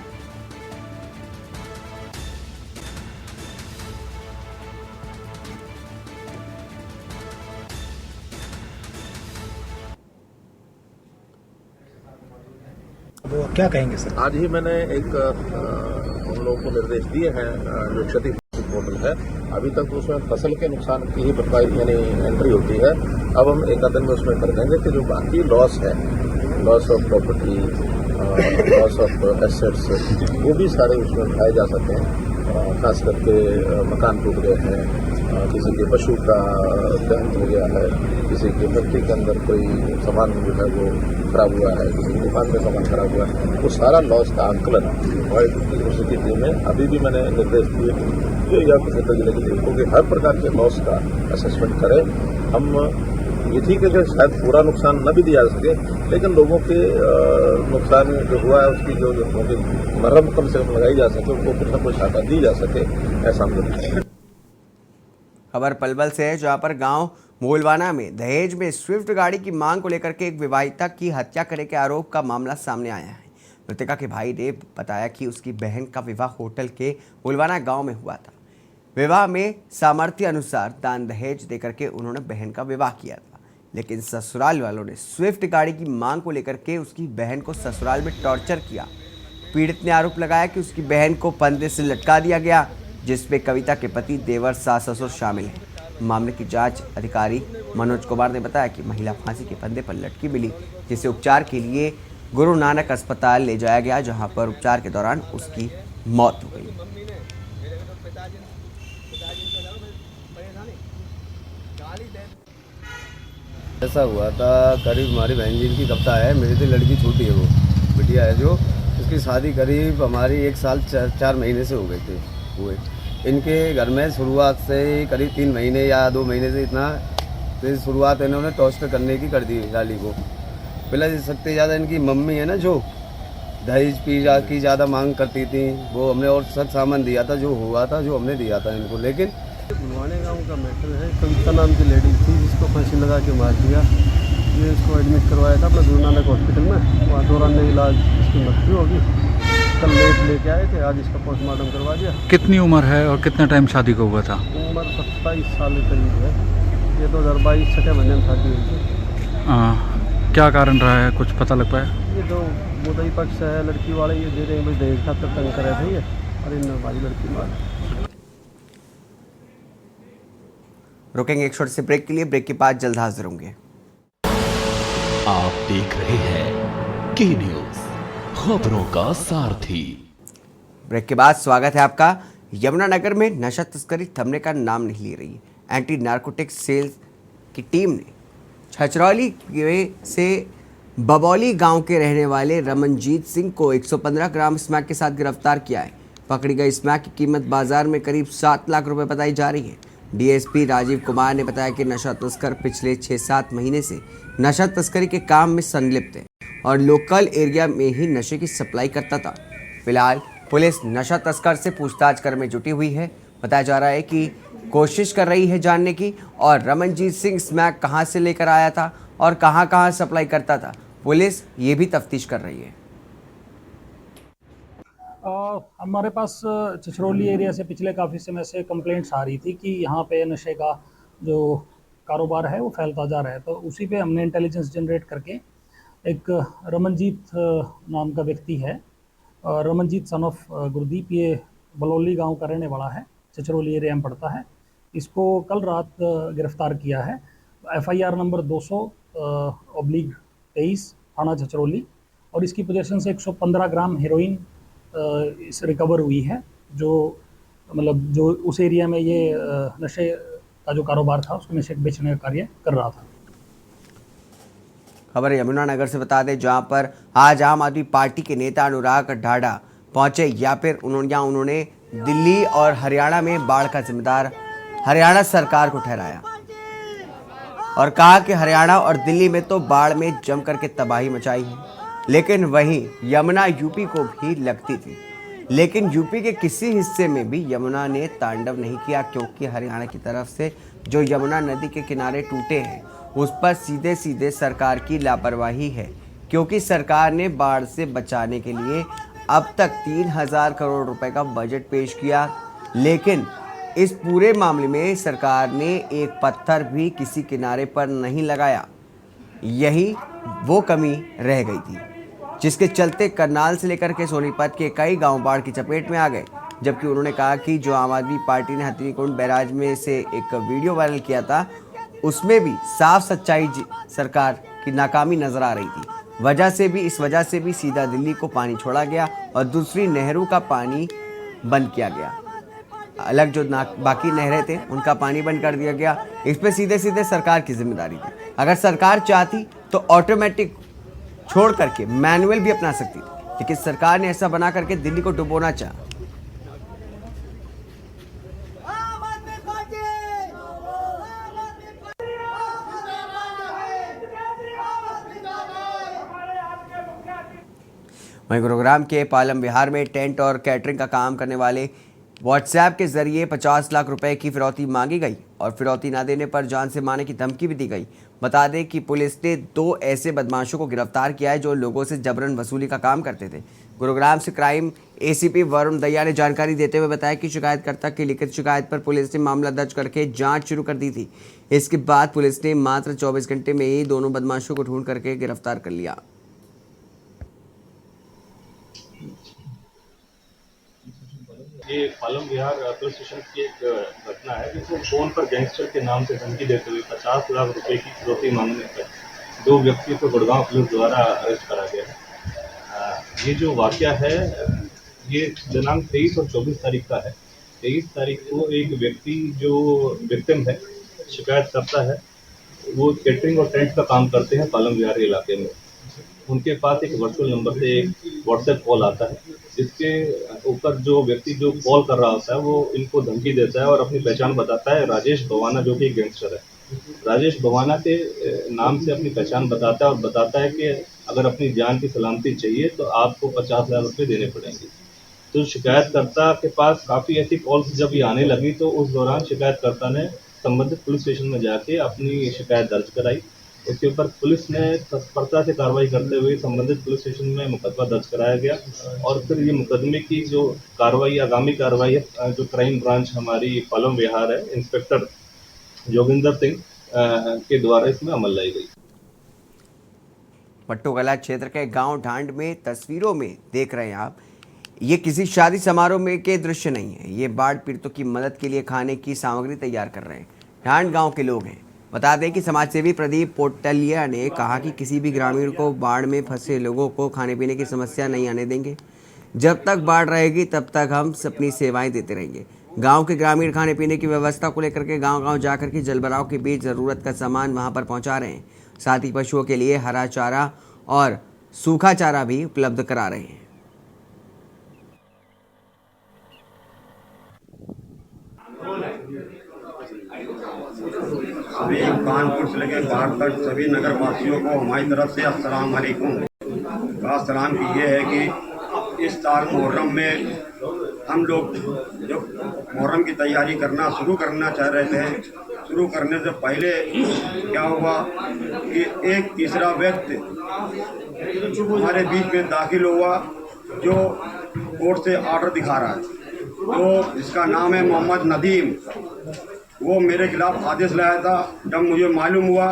S17: वो क्या कहेंगे सर?
S18: आज ही मैंने एक हम लोगों को निर्देश दिए हैं, जो क्षति पोर्टल है, अभी तक तो उसमें फसल के नुकसान की ही भरपाई यानी एंट्री होती है। अब हम एक आध दिन में उसमें कर देंगे कि जो बाकी लॉस है, loss of property, loss of assets, वो भी सारे उसमें उठाए जा सकें। खास करके मकान टूट गए हैं, किसी के पशु का देहांत हो गया है, किसी की मिट्टी के अंदर कोई सामान जो है वो खराब हुआ है, किसी की दुकान में सामान खराब हुआ है, वो सारा लॉस का आंकलन यूनिवर्सिटी टीम में अभी भी मैंने निर्देश दिए कि या कुरुक्षेत्र जिले की टीम को कि हर प्रकार के लॉस का असेसमेंट करें। हम ये ठीक है कि शायद पूरा नुकसान न भी दिया जा सके, लेकिन लोगों के नुकसान जो हुआ है उसकी जो मरहम कम से कम लगाई जा सके, उनको कुछ न कुछ सहायता दी जा सके, ऐसा हम लोग।
S1: खबर पलवल से है, जहां पर गांव मोलवाना में दहेज में स्विफ्ट गाड़ी की मांग को लेकर के एक विवाहिता की हत्या करने के आरोप का मामला सामने आया है। मृतका के भाई ने बताया कि उसकी बहन का विवाह होटल के मोलवाना गांव में हुआ था। विवाह में सामर्थ्य अनुसार दान दहेज देकर के उन्होंने बहन का विवाह किया था, लेकिन ससुराल वालों ने स्विफ्ट गाड़ी की मांग को लेकर के उसकी बहन को ससुराल में टॉर्चर किया। पीड़ित ने आरोप लगाया कि उसकी बहन को फंदे से लटका दिया गया, जिसमें कविता के पति, देवर, सास ससुर शामिल हैं। मामले की जांच अधिकारी मनोज कुमार ने बताया कि महिला फांसी के फंदे पर लटकी मिली, जिसे उपचार के लिए गुरु नानक अस्पताल ले जाया गया, जहां पर उपचार के दौरान उसकी मौत हो गई।
S11: ऐसा हुआ था, करीब हमारी बहन जी की कविता है, मेरी तो लड़की छोटी है, वो बिटिया है जो, उसकी शादी करीब हमारी 1 साल 4 महीने से हो गए थे हुए। इनके घर में शुरुआत से करीब 3 महीने या 2 महीने से इतना तो शुरुआत इन्होंने टॉर्चर करने की कर दी लाली को। पहले सबसे ज़्यादा इनकी मम्मी है ना, जो दहेज की ज़्यादा मांग करती थी, वो हमने और सब सामान दिया था, जो हुआ था जो हमने दिया था इनको। लेकिन
S12: बुलवाने गांव का मैटर है, कविता नाम की लेडीज थी जिसको फांसी लगा के मार दिया। ये इसको एडमिट करवाया था अपना गुरु नानक हॉस्पिटल में, वहाँ दौरान इलाज इसकी मृत्यु होगी। कल लेट लेके आए थे, आज इसका पोस्टमार्टम करवा दिया।
S13: कितनी उम्र है और कितना टाइम शादी को हुआ था?
S12: उम्र 27 साल के करीब है। ये 2022 छठे महीने में शादी हुई थी।
S13: क्या कारण रहा है, कुछ पता लग पाया?
S12: ये दो मुद्दई पक्ष है, लड़की वाले ये दे रहे हैं भाई दहेज खातर तंग करे थे ये, और इन हमारी लड़की मार।
S1: रुकेंगे एक छोटे से ब्रेक के लिए, ब्रेक के बाद जल्द हाजिर होंगे।
S2: आप देख रहे हैं के न्यूज, खबरों का सारथी।
S1: ब्रेक के बाद स्वागत है आपका। यमुनानगर में नशा तस्करी थमने का नाम नहीं ले रही। एंटी नारकोटिक्स सेल्स की टीम ने छछरौली से बबौली गांव के रहने वाले रमनजीत सिंह को 115 ग्राम स्मैक के साथ गिरफ्तार किया है। पकड़ी गई स्मैक की कीमत बाजार में करीब 7 लाख रुपए बताई जा रही है। डीएसपी राजीव कुमार ने बताया कि नशा तस्कर पिछले 6-7 महीने से नशा तस्करी के काम में संलिप्त है और लोकल एरिया में ही नशे की सप्लाई करता था। फिलहाल पुलिस नशा तस्कर से पूछताछ करने में जुटी हुई है। बताया जा रहा है कि कोशिश कर रही है जानने की और रमनजीत सिंह स्मैक कहां से लेकर आया था और कहां सप्लाई करता था। पुलिस ये भी तफ्तीश कर रही है।
S17: हमारे पास छछरौली एरिया से पिछले काफ़ी समय से कंप्लेंट्स आ रही थी कि यहाँ पे नशे का जो कारोबार है वो फैलता जा रहा है। तो उसी पे हमने इंटेलिजेंस जनरेट करके एक रमनजीत नाम का व्यक्ति है, रमनजीत सन ऑफ गुरदीप, ये बलौली गांव का रहने वाला है, छछरौली एरिया में पड़ता है। इसको कल रात गिरफ्तार किया है। FIR नंबर 200/23 थाना छछरौली, और इसकी पोजीशन से 115 ग्राम हेरोइन इस रिकवर हुई है, जो मतलब जो उस एरिया में ये नशे का जो कारोबार था उसको नशे बेचने का कार्य कर रहा था।
S1: खबर यमुनानगर से बता दें, जहां पर आज आम आदमी पार्टी के नेता अनुराग ढाढा पहुंचे, या फिर उन्होंने दिल्ली और हरियाणा में बाढ़ का जिम्मेदार हरियाणा सरकार को ठहराया और कहा कि हरियाणा और दिल्ली में तो बाढ़ में जम करके तबाही मचाई है, लेकिन वहीं यमुना यूपी को भी लगती थी। लेकिन यूपी के किसी हिस्से में भी यमुना ने तांडव नहीं किया, क्योंकि हरियाणा की तरफ से जो यमुना नदी के किनारे टूटे हैं उस पर सीधे सीधे सरकार की लापरवाही है, क्योंकि सरकार ने बाढ़ से बचाने के लिए अब तक 3000 करोड़ रुपए का बजट पेश किया, लेकिन इस पूरे मामले में सरकार ने एक पत्थर भी किसी किनारे पर नहीं लगाया। यही वो कमी रह गई थी, जिसके चलते करनाल से लेकर के सोनीपत के कई गांव बाढ़ की चपेट में आ गए। जबकि उन्होंने कहा कि जो आम आदमी पार्टी ने हथनीकुंड बैराज में से एक वीडियो वायरल किया था, उसमें भी साफ सच्चाई सरकार की नाकामी नजर आ रही थी। इस वजह से भी सीधा दिल्ली को पानी छोड़ा गया और दूसरी नहरों का पानी बंद किया गया। अलग जो बाकी नहरें थे उनका पानी बंद कर दिया गया। इस पे सीधे सीधे सरकार की जिम्मेदारी थी। अगर सरकार चाहती तो ऑटोमेटिक छोड़ करके मैनुअल भी अपना सकती थी, लेकिन सरकार ने ऐसा बना करके दिल्ली को डुबोना चाहा। वहीं गुरुग्राम के पालम विहार में टेंट और कैटरिंग का काम करने वाले व्हाट्सएप के जरिए 50 लाख रुपए की फिरौती मांगी गई और फिरौती ना देने पर जान से मारने की धमकी भी दी गई। बता दें कि पुलिस ने 2 ऐसे बदमाशों को गिरफ्तार किया है जो लोगों से जबरन वसूली का काम करते थे। गुरुग्राम से क्राइम ACP वरुण दहिया ने जानकारी देते हुए बताया कि शिकायतकर्ता की लिखित शिकायत पर पुलिस ने मामला दर्ज करके जांच शुरू कर दी थी। इसके बाद पुलिस ने मात्र 24 घंटे में ही दोनों बदमाशों को ढूंढ करके गिरफ्तार कर लिया।
S19: ये पालम विहार पुलिस स्टेशन की एक घटना है, जिसमें फोन पर गैंगस्टर के नाम से धमकी देते हुए 50 लाख रुपए की फिरौती मांगने पर 2 व्यक्तियों को गुड़गांव पुलिस द्वारा अरेस्ट करा गया है। ये जो वाकया है ये दिनांक 23 और 24 तारीख का है। 23 तारीख को एक व्यक्ति जो विक्टिम है, शिकायत करता है, वो कैटरिंग और टेंट का काम करते हैं पालम विहार इलाके में। उनके पास एक वर्चुअल नंबर से एक व्हाट्सएप कॉल आता है, जिसके ऊपर जो व्यक्ति जो कॉल कर रहा होता है वो इनको धमकी देता है और अपनी पहचान बताता है। राजेश भवाना जो कि एक गैंगस्टर है, राजेश भवाना के नाम से अपनी पहचान बताता है और बताता है कि अगर अपनी जान की सलामती चाहिए तो आपको 50 लाख रुपये देने पड़ेंगे। तो शिकायतकर्ता के पास काफ़ी ऐसी कॉल्स जब ये आने लगी तो उस दौरान शिकायतकर्ता ने संबंधित पुलिस स्टेशन में जाके अपनी शिकायत दर्ज कराई। उसके ऊपर पुलिस ने तत्परता से कार्रवाई करते हुए संबंधित पुलिस स्टेशन में मुकदमा दर्ज कराया गया और फिर ये मुकदमे की जो कार्रवाई, आगामी कार्रवाई है, जो क्राइम ब्रांच हमारी पालम विहार है, इंस्पेक्टर जोगिंदर सिंह के द्वारा इसमें अमल लाई गई।
S1: पट्टोगला क्षेत्र के गांव ढांड में तस्वीरों में देख रहे हैं आप, ये किसी शादी समारोह में के दृश्य नहीं है। ये बाढ़ पीड़ितों की मदद के लिए खाने की सामग्री तैयार कर रहे हैं। ढांड गांव के लोग हैं। बता दें कि समाजसेवी प्रदीप पोटलिया ने कहा कि किसी भी ग्रामीण को बाढ़ में फंसे लोगों को खाने पीने की समस्या नहीं आने देंगे। जब तक बाढ़ रहेगी तब तक हम अपनी सेवाएं देते रहेंगे। गांव के ग्रामीण खाने पीने की व्यवस्था को लेकर के गांव-गांव जाकर के जलभराव के बीच ज़रूरत का सामान वहां पर पहुंचा रहे हैं। साथ ही पशुओं के लिए हरा चारा और सूखा चारा भी उपलब्ध करा रहे हैं।
S20: सभी कानपुर से लेकर बाहर तक सभी नगर वासियों को हमारी तरफ से अस्सलाम वालेकुम। खास सलाम की ये है कि इस साल मुहर्रम में हम लोग जो मुहर्रम की तैयारी शुरू करना चाह रहे थे, शुरू करने से पहले क्या हुआ कि एक तीसरा व्यक्ति हमारे बीच में दाखिल हुआ जो कोर्ट से ऑर्डर दिखा रहा है, तो जिसका नाम है मोहम्मद नदीम। वो मेरे खिलाफ आदेश लाया था। जब मुझे मालूम हुआ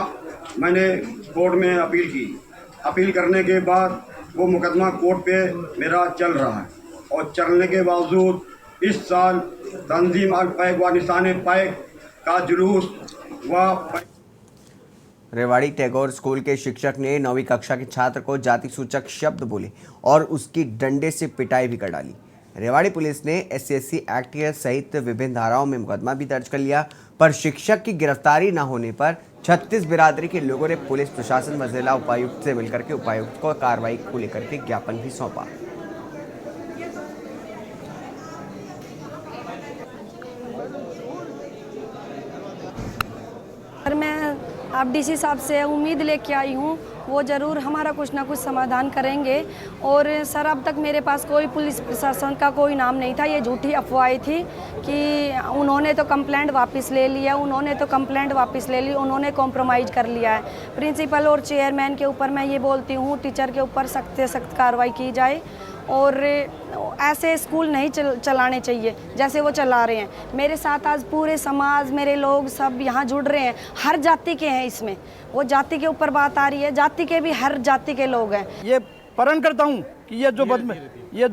S20: मैंने कोर्ट में अपील की। अपील करने के बाद वो मुकदमा कोर्ट पे मेरा चल रहा है और चलने के बावजूद इस साल तंजीम अल पैक व निशान पैक का जुलूस व
S1: रेवाड़ी टैगोर स्कूल के शिक्षक ने 9वीं कक्षा के छात्र को जाति सूचक शब्द बोले और उसकी डंडे से पिटाई भी कर डाली। रेवाड़ी पुलिस ने SC/ST एक्ट सहित विभिन्न धाराओं में मुकदमा भी दर्ज कर लिया, पर शिक्षक की गिरफ्तारी न होने पर 36 बिरादरी के लोगों ने पुलिस प्रशासन व जिला उपायुक्त से मिलकर के उपायुक्त को कार्रवाई को लेकर के ज्ञापन भी सौंपा।
S21: मैं अब DC साहब से उम्मीद लेके आई हूँ, वो ज़रूर हमारा कुछ ना कुछ समाधान करेंगे। और सर अब तक मेरे पास कोई पुलिस प्रशासन का कोई नाम नहीं था। ये झूठी अफवाहें थी कि उन्होंने तो कंप्लेंट वापस ले लिया, उन्होंने कॉम्प्रोमाइज़ कर लिया है। प्रिंसिपल और चेयरमैन के ऊपर मैं ये बोलती हूँ, टीचर के ऊपर सख्त से सख्त कार्रवाई की जाए और ऐसे स्कूल नहीं चलाने चाहिए जैसे वो चला रहे हैं। मेरे साथ आज पूरे समाज, मेरे लोग सब यहाँ जुड़ रहे हैं, हर जाति के हैं इसमें। वो जाति के ऊपर बात आ रही है, जाति के भी हर जाति के लोग हैं।
S22: ये प्रण करता हूँ कि ये जो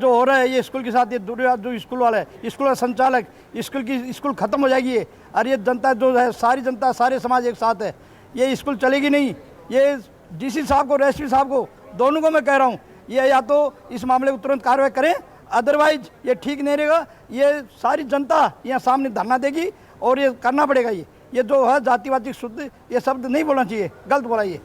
S22: हो रहा है ये स्कूल के साथ, ये जो स्कूल वाला है, स्कूल का संचालक, स्कूल ख़त्म हो जाएगी। और ये जनता जो है, सारी जनता, सारे समाज एक साथ है, ये स्कूल चलेगी नहीं। ये DC साहब को, SP साहब को, दोनों को मैं कह रहा हूँ, ये या तो इस मामले को तुरंत कार्रवाई करें, अदरवाइज ये ठीक नहीं रहेगा। ये सारी जनता यहाँ सामने धरना देगी और ये करना पड़ेगा। ये जो है जातिवादी शुद्ध ये शब्द नहीं बोलना चाहिए, गलत बोला ये।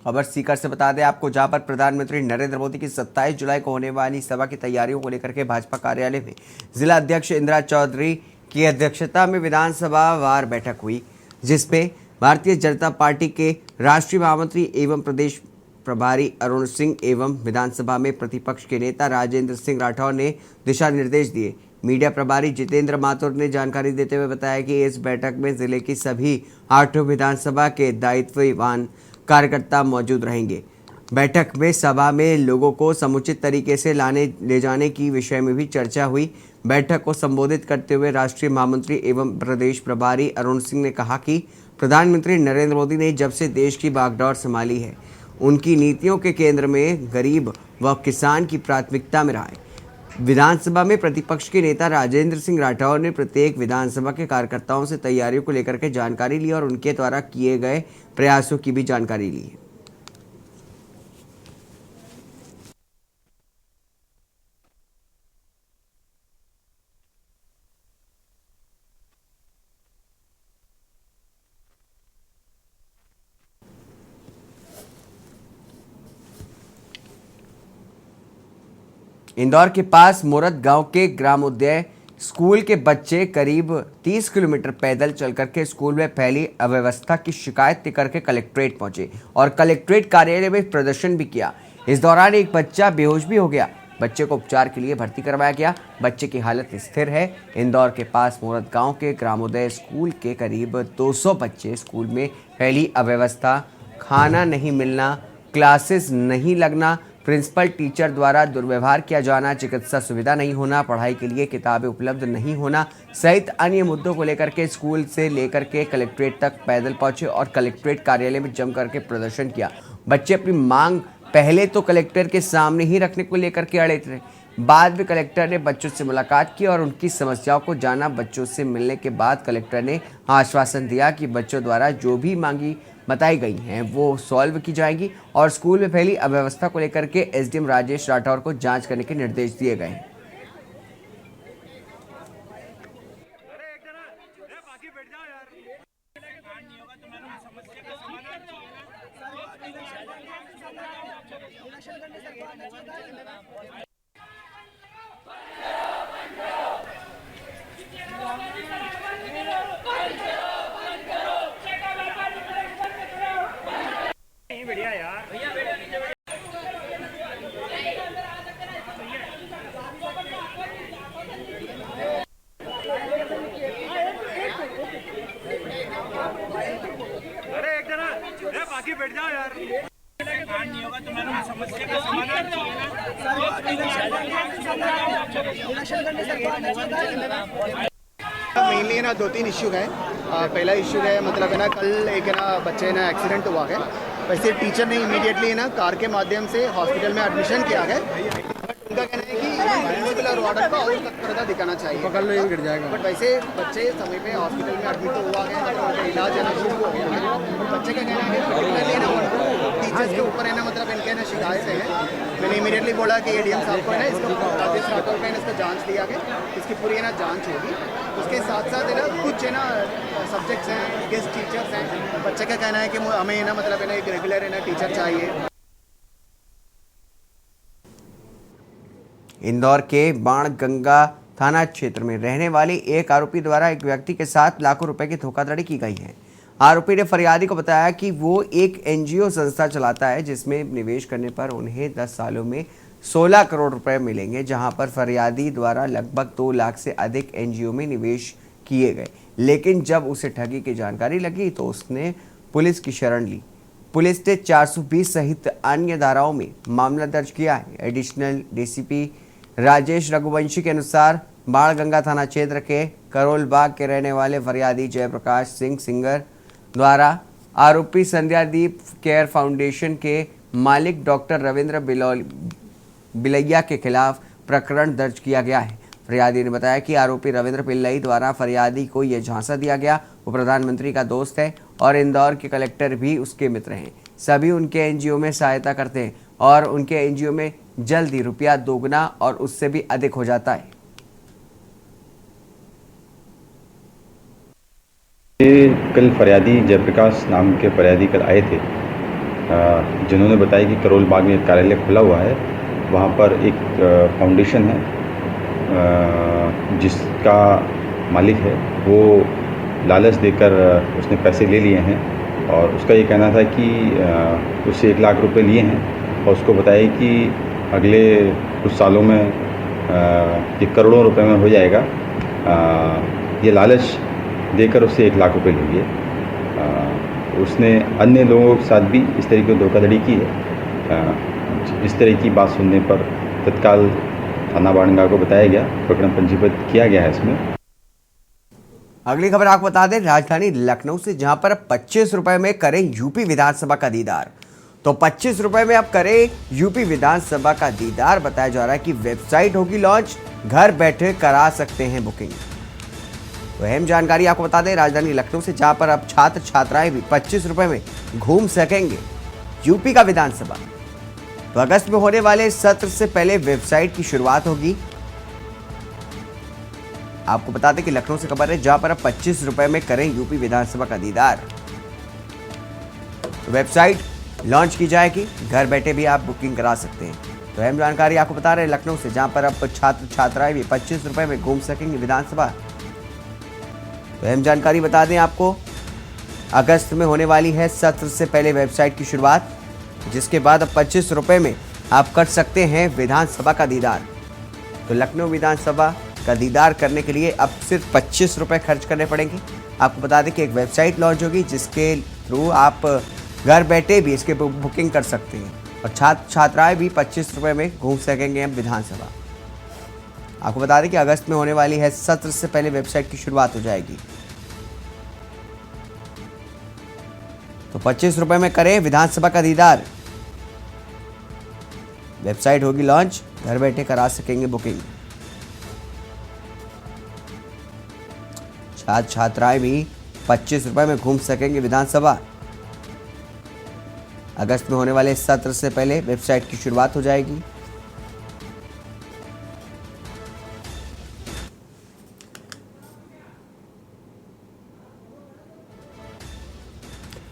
S1: खबर सीकर से बता दें आपको, जहां पर प्रधानमंत्री नरेंद्र मोदी की 27 जुलाई को होने वाली सभा की तैयारियों को लेकर के भाजपा कार्यालय में जिला अध्यक्ष इंदिरा चौधरी की अध्यक्षता में विधानसभा वार बैठक हुई, जिसपे भारतीय जनता पार्टी के राष्ट्रीय महामंत्री एवं प्रदेश प्रभारी अरुण सिंह एवं विधानसभा में प्रतिपक्ष के नेता राजेंद्र सिंह राठौर ने दिशा निर्देश दिए। मीडिया प्रभारी जितेंद्र माथुर ने जानकारी देते हुए बताया कि इस बैठक में जिले की सभी 8 विधानसभा के दायित्ववान कार्यकर्ता मौजूद रहेंगे। बैठक में सभा में लोगों को समुचित तरीके से ले जाने की विषय में भी चर्चा हुई। बैठक को संबोधित करते हुए राष्ट्रीय महामंत्री एवं प्रदेश प्रभारी अरुण सिंह ने कहा कि प्रधानमंत्री नरेंद्र मोदी ने जब से देश की बागडोर संभाली है, उनकी नीतियों के केंद्र में गरीब व किसान की प्राथमिकता में रहा है। विधानसभा में प्रतिपक्ष के नेता राजेंद्र सिंह राठौर ने प्रत्येक विधानसभा के कार्यकर्ताओं से तैयारियों को लेकर के जानकारी ली और उनके द्वारा किए गए प्रयासों की भी जानकारी ली। इंदौर के पास मोरत गांव के ग्रामोदय स्कूल के बच्चे करीब 30 किलोमीटर पैदल चल करके स्कूल में फैली अव्यवस्था की शिकायत करके कलेक्ट्रेट पहुंचे और कलेक्ट्रेट कार्यालय में प्रदर्शन भी किया। इस दौरान एक बच्चा बेहोश भी हो गया। बच्चे को उपचार के लिए भर्ती करवाया गया। बच्चे की हालत स्थिर है। इंदौर के पास मोरत गांव के ग्रामोदय स्कूल के करीब 200 बच्चे स्कूल में फैली अव्यवस्था, खाना नहीं मिलना, क्लासेस नहीं लगना, प्रिंसिपल टीचर द्वारा दुर्व्यवहार किया जाना, चिकित्सा सुविधा नहीं होना, पढ़ाई के लिए किताबें उपलब्ध नहीं होना सहित अन्य मुद्दों को लेकर के स्कूल से लेकर के कलेक्ट्रेट तक पैदल पहुंचे और कलेक्ट्रेट कार्यालय में जम करके प्रदर्शन किया। बच्चे अपनी मांग पहले तो कलेक्टर के सामने ही रखने को लेकर के अड़े थे। बाद में कलेक्टर ने बच्चों से मुलाकात की और उनकी समस्याओं को जाना। बच्चों से मिलने के बाद कलेक्टर ने आश्वासन दिया कि बच्चों द्वारा जो भी मांगी बताई गई हैं वो सॉल्व की जाएंगी और स्कूल में फैली अव्यवस्था को लेकर के एसडीएम राजेश राठौर को जांच करने के निर्देश दिए गए हैं।
S3: बैठ जाओ यार, नहीं होगा तो मैंने समस्या का समाधान
S4: मेनली ना 2-3 इश्यू है। पहला इश्यू है मतलब है ना, कल एक है ना बच्चे ना एक्सीडेंट हुआ है। वैसे टीचर ने इमीडिएटली ना कार के माध्यम से हॉस्पिटल में एडमिशन किया है। बट उनका कहना है कि प्रिंसिपल और वार्डन को और तत्परता दिखाना चाहिए। पकड़ लो, ये गिर जाएगा। बट वैसे बच्चे समय पे हॉस्पिटल में एडमिट तो हुआ है, मतलब उनका इलाज है ना शुरू हो गया है। बच्चे का कहना है कि ना टीचर्स के ऊपर है ना, मतलब इनके ना शिकायत है। मैंने इमीडिएटली बोला कि एडीएम साहब को है ना इसका राजेश राठौर का इसका जांच लिया गया, इसकी पूरी है ना जांच होगी। उसके साथ साथ है ना कुछ है ना सब्जेक्ट्स हैं, गेस्ट टीचर्स हैं। बच्चे का कहना है कि हमें है ना मतलब है ना एक रेगुलर है ना टीचर चाहिए।
S1: इंदौर के बाणगंगा थाना क्षेत्र में रहने वाले एक आरोपी द्वारा एक व्यक्ति के साथ लाखों रुपए की धोखाधड़ी की गई है। आरोपी ने फरियादी को बताया कि वो एक एनजीओ संस्था चलाता है जिसमें निवेश करने पर उन्हें 10 सालों में 16 करोड़ रुपए मिलेंगे, जहां पर फरियादी द्वारा लगभग 2 लाख से अधिक एनजीओ में निवेश किए गए। लेकिन जब उसे ठगी की जानकारी लगी तो उसने पुलिस की शरण ली। पुलिस ने 420 सहित अन्य धाराओं में मामला दर्ज किया है। एडिशनल डीसीपी राजेश रघुवंशी के अनुसार बाणगंगा थाना क्षेत्र के करोलबाग के रहने वाले फरियादी जयप्रकाश सिंह सिंगर द्वारा आरोपी संध्यादीप केयर फाउंडेशन के मालिक डॉक्टर रविंद्र बिलैया के खिलाफ प्रकरण दर्ज किया गया है। फरियादी ने बताया कि आरोपी रविंद्र पिल्लई द्वारा फरियादी को यह झांसा दिया गया वो प्रधानमंत्री का दोस्त है और इंदौर के कलेक्टर भी उसके मित्र हैं। सभी उनके एनजीओ में सहायता करते हैं और उनके एनजीओ में जल्द ही रुपया दोगुना और उससे भी अधिक हो जाता है।
S23: कल फरियादी जयप्रकाश नाम के फरियादी कल आए थे, जिन्होंने बताया कि करोल बाग में एक कार्यालय खुला हुआ है। वहाँ पर एक फाउंडेशन है जिसका मालिक है वो लालच देकर उसने पैसे ले लिए हैं और उसका ये कहना था कि उससे 1 लाख रुपए लिए हैं और उसको बताया कि अगले कुछ सालों में ये करोड़ों रुपए में हो जाएगा। ये लालच देकर उससे 1 लाख रुपए लिए। उसने अन्य लोगों के साथ भी इस तरह की धोखाधड़ी की है। इस तरह की बात सुनने पर तत्काल थाना बाणगंगा को बताया गया, प्रकरण पंजीबद्ध किया गया है इसमें।
S1: अगली खबर आपको बता दें राजधानी लखनऊ से, जहां पर 25 रुपए में करें यूपी विधानसभा का दीदार। तो 25 रुपए में आप करें यूपी विधानसभा का दीदार। बताया जा रहा है कि वेबसाइट होगी लॉन्च, घर बैठे करा सकते हैं बुकिंग। तो अहम जानकारी आपको बता दें राजधानी लखनऊ से, जहां पर अब छात्र छात्राएं भी 25 रुपए में घूम सकेंगे यूपी का विधानसभा। तो अगस्त में होने वाले सत्र से पहले वेबसाइट की शुरुआत होगी। आपको बता दें कि लखनऊ से खबर है, जहां पर अब 25 रुपए में करें यूपी विधानसभा का दीदार। तो वेबसाइट लॉन्च की जाएगी, घर बैठे भी आप बुकिंग करा सकते हैं। तो अहम जानकारी आपको बता रहे हैं लखनऊ से, जहां पर अब छात्र छात्राएं भी 25 रुपए में घूम सकेंगे विधानसभा। तो अहम जानकारी बता दें आपको, अगस्त में होने वाली है सत्र से पहले वेबसाइट की शुरुआत, जिसके बाद अब 25 रुपए में आप कर सकते हैं विधानसभा का दीदार। तो लखनऊ विधानसभा का दीदार करने के लिए अब सिर्फ 25 रुपए खर्च करने पड़ेंगे। आपको बता दें कि एक वेबसाइट लॉन्च होगी जिसके थ्रू आप घर बैठे भी इसके बुकिंग कर सकते हैं। और छात्र छात्राएं भी 25 रुपए में घूम सकेंगे अब विधानसभा। आपको बता दें कि अगस्त में होने वाली है सत्र से पहले वेबसाइट की शुरुआत हो जाएगी। तो 25 रुपए में करें विधानसभा का दीदार। वेबसाइट होगी लॉन्च, घर बैठे करा सकेंगे बुकिंग। छात्र छात्राएं भी 25 रुपए में घूम सकेंगे विधानसभा। अगस्त में होने वाले सत्र से पहले वेबसाइट की शुरुआत हो जाएगी।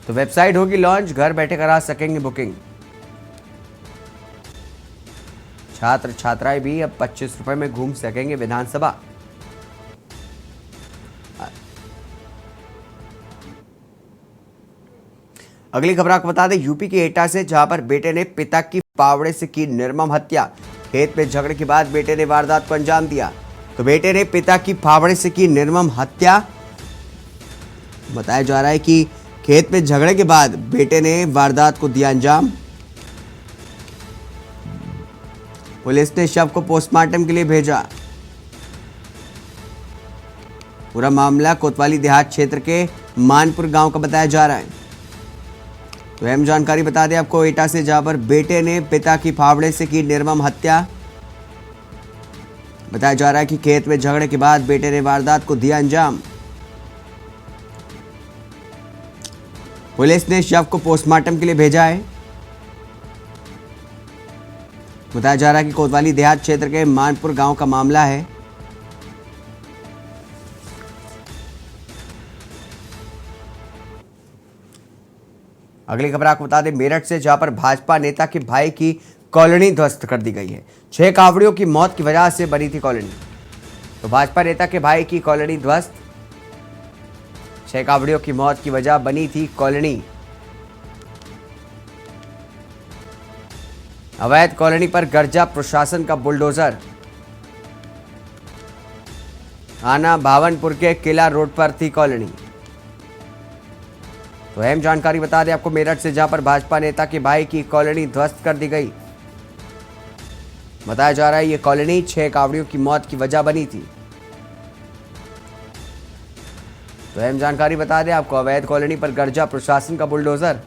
S1: तो वेबसाइट होगी लॉन्च, घर बैठे करा सकेंगे बुकिंग। छात्र छात्राएं भी अब 25 रुपए में घूम सकेंगे विधानसभा। अगली खबर आपको बता दें, यूपी के एटा से, जहां पर बेटे ने पिता की फावड़े से की निर्मम हत्या। खेत में झगड़े के बाद बेटे ने वारदात को अंजाम दिया। तो बेटे ने पिता की फावड़े से की निर्मम हत्या। बताया जा रहा है कि खेत में झगड़े के बाद बेटे ने वारदात को दिया अंजाम। पुलिस ने शव को पोस्टमार्टम के लिए भेजा। पूरा मामला कोतवाली देहात क्षेत्र के मानपुर गांव का बताया जा रहा है। तो अहम जानकारी बता दें आपको, एटा से, जहां पर बेटे ने पिता की फावड़े से की निर्मम हत्या। बताया जा रहा है कि खेत में झगड़े के बाद बेटे ने वारदात को दिया अंजाम। पुलिस ने शव को पोस्टमार्टम के लिए भेजा है। बताया जा रहा है कि कोतवाली देहात क्षेत्र के मानपुर गांव का मामला है। अगली खबर आपको बता दें, मेरठ से, जहां पर भाजपा नेता के भाई की कॉलोनी ध्वस्त कर दी गई है। 6 कावड़ियों की मौत की वजह से बनी थी कॉलोनी। तो भाजपा नेता के भाई की कॉलोनी ध्वस्त, 6 कावड़ियों की मौत की वजह बनी थी कॉलोनी। अवैध कॉलोनी पर गरजा प्रशासन का बुलडोजर। आना भावनपुर के किला रोड पर थी कॉलोनी। तो अहम जानकारी बता दें आपको, मेरठ से, जहां पर भाजपा नेता के भाई की कॉलोनी ध्वस्त कर दी गई। बताया जा रहा है ये कॉलोनी 6 कावड़ियों की मौत की वजह बनी थी। तो अहम जानकारी बता दें आपको, अवैध कॉलोनी पर गरजा प्रशासन का बुलडोजर।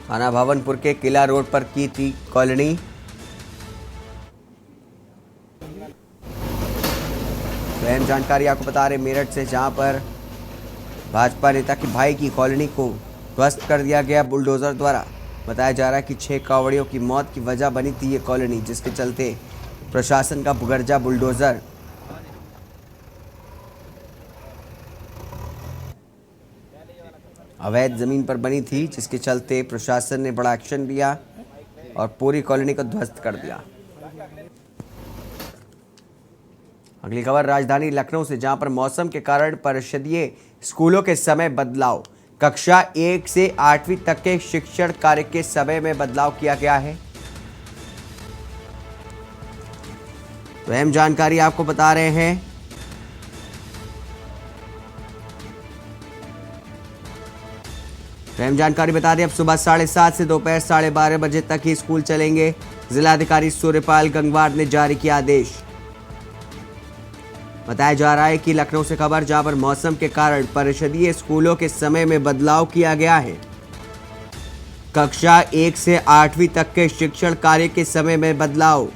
S1: थाना भावनपुर के किला रोड पर की थी कॉलोनी। तो अहम जानकारी आपको बता रहे, मेरठ से, जहां पर भाजपा नेता के भाई की कॉलोनी को ध्वस्त कर दिया गया बुलडोजर द्वारा। बताया जा रहा है कि 6 कावड़ियों की मौत की वजह बनी थी ये कॉलोनी, जिसके चलते प्रशासन का गरजा बुलडोजर। अवैध जमीन पर बनी थी, जिसके चलते प्रशासन ने बड़ा एक्शन लिया और पूरी कॉलोनी को ध्वस्त कर दिया। अगली खबर राजधानी लखनऊ से, जहां पर मौसम के कारण परिषदीय स्कूलों के समय बदलाव। कक्षा 1 से 8वीं तक के शिक्षण कार्य के समय में बदलाव किया गया है। तो अहम जानकारी आपको बता रहे हैं, अहम जानकारी बता दें, अब सुबह 7:30 से दोपहर 12:30 बजे तक ही स्कूल चलेंगे। जिलाधिकारी सूर्यपाल गंगवार ने जारी किया आदेश। बताया जा रहा है कि लखनऊ से खबर, जहां पर मौसम के कारण परिषदीय स्कूलों के समय में बदलाव किया गया है। कक्षा 1 से 8वीं तक के शिक्षण कार्य के समय में बदलाव।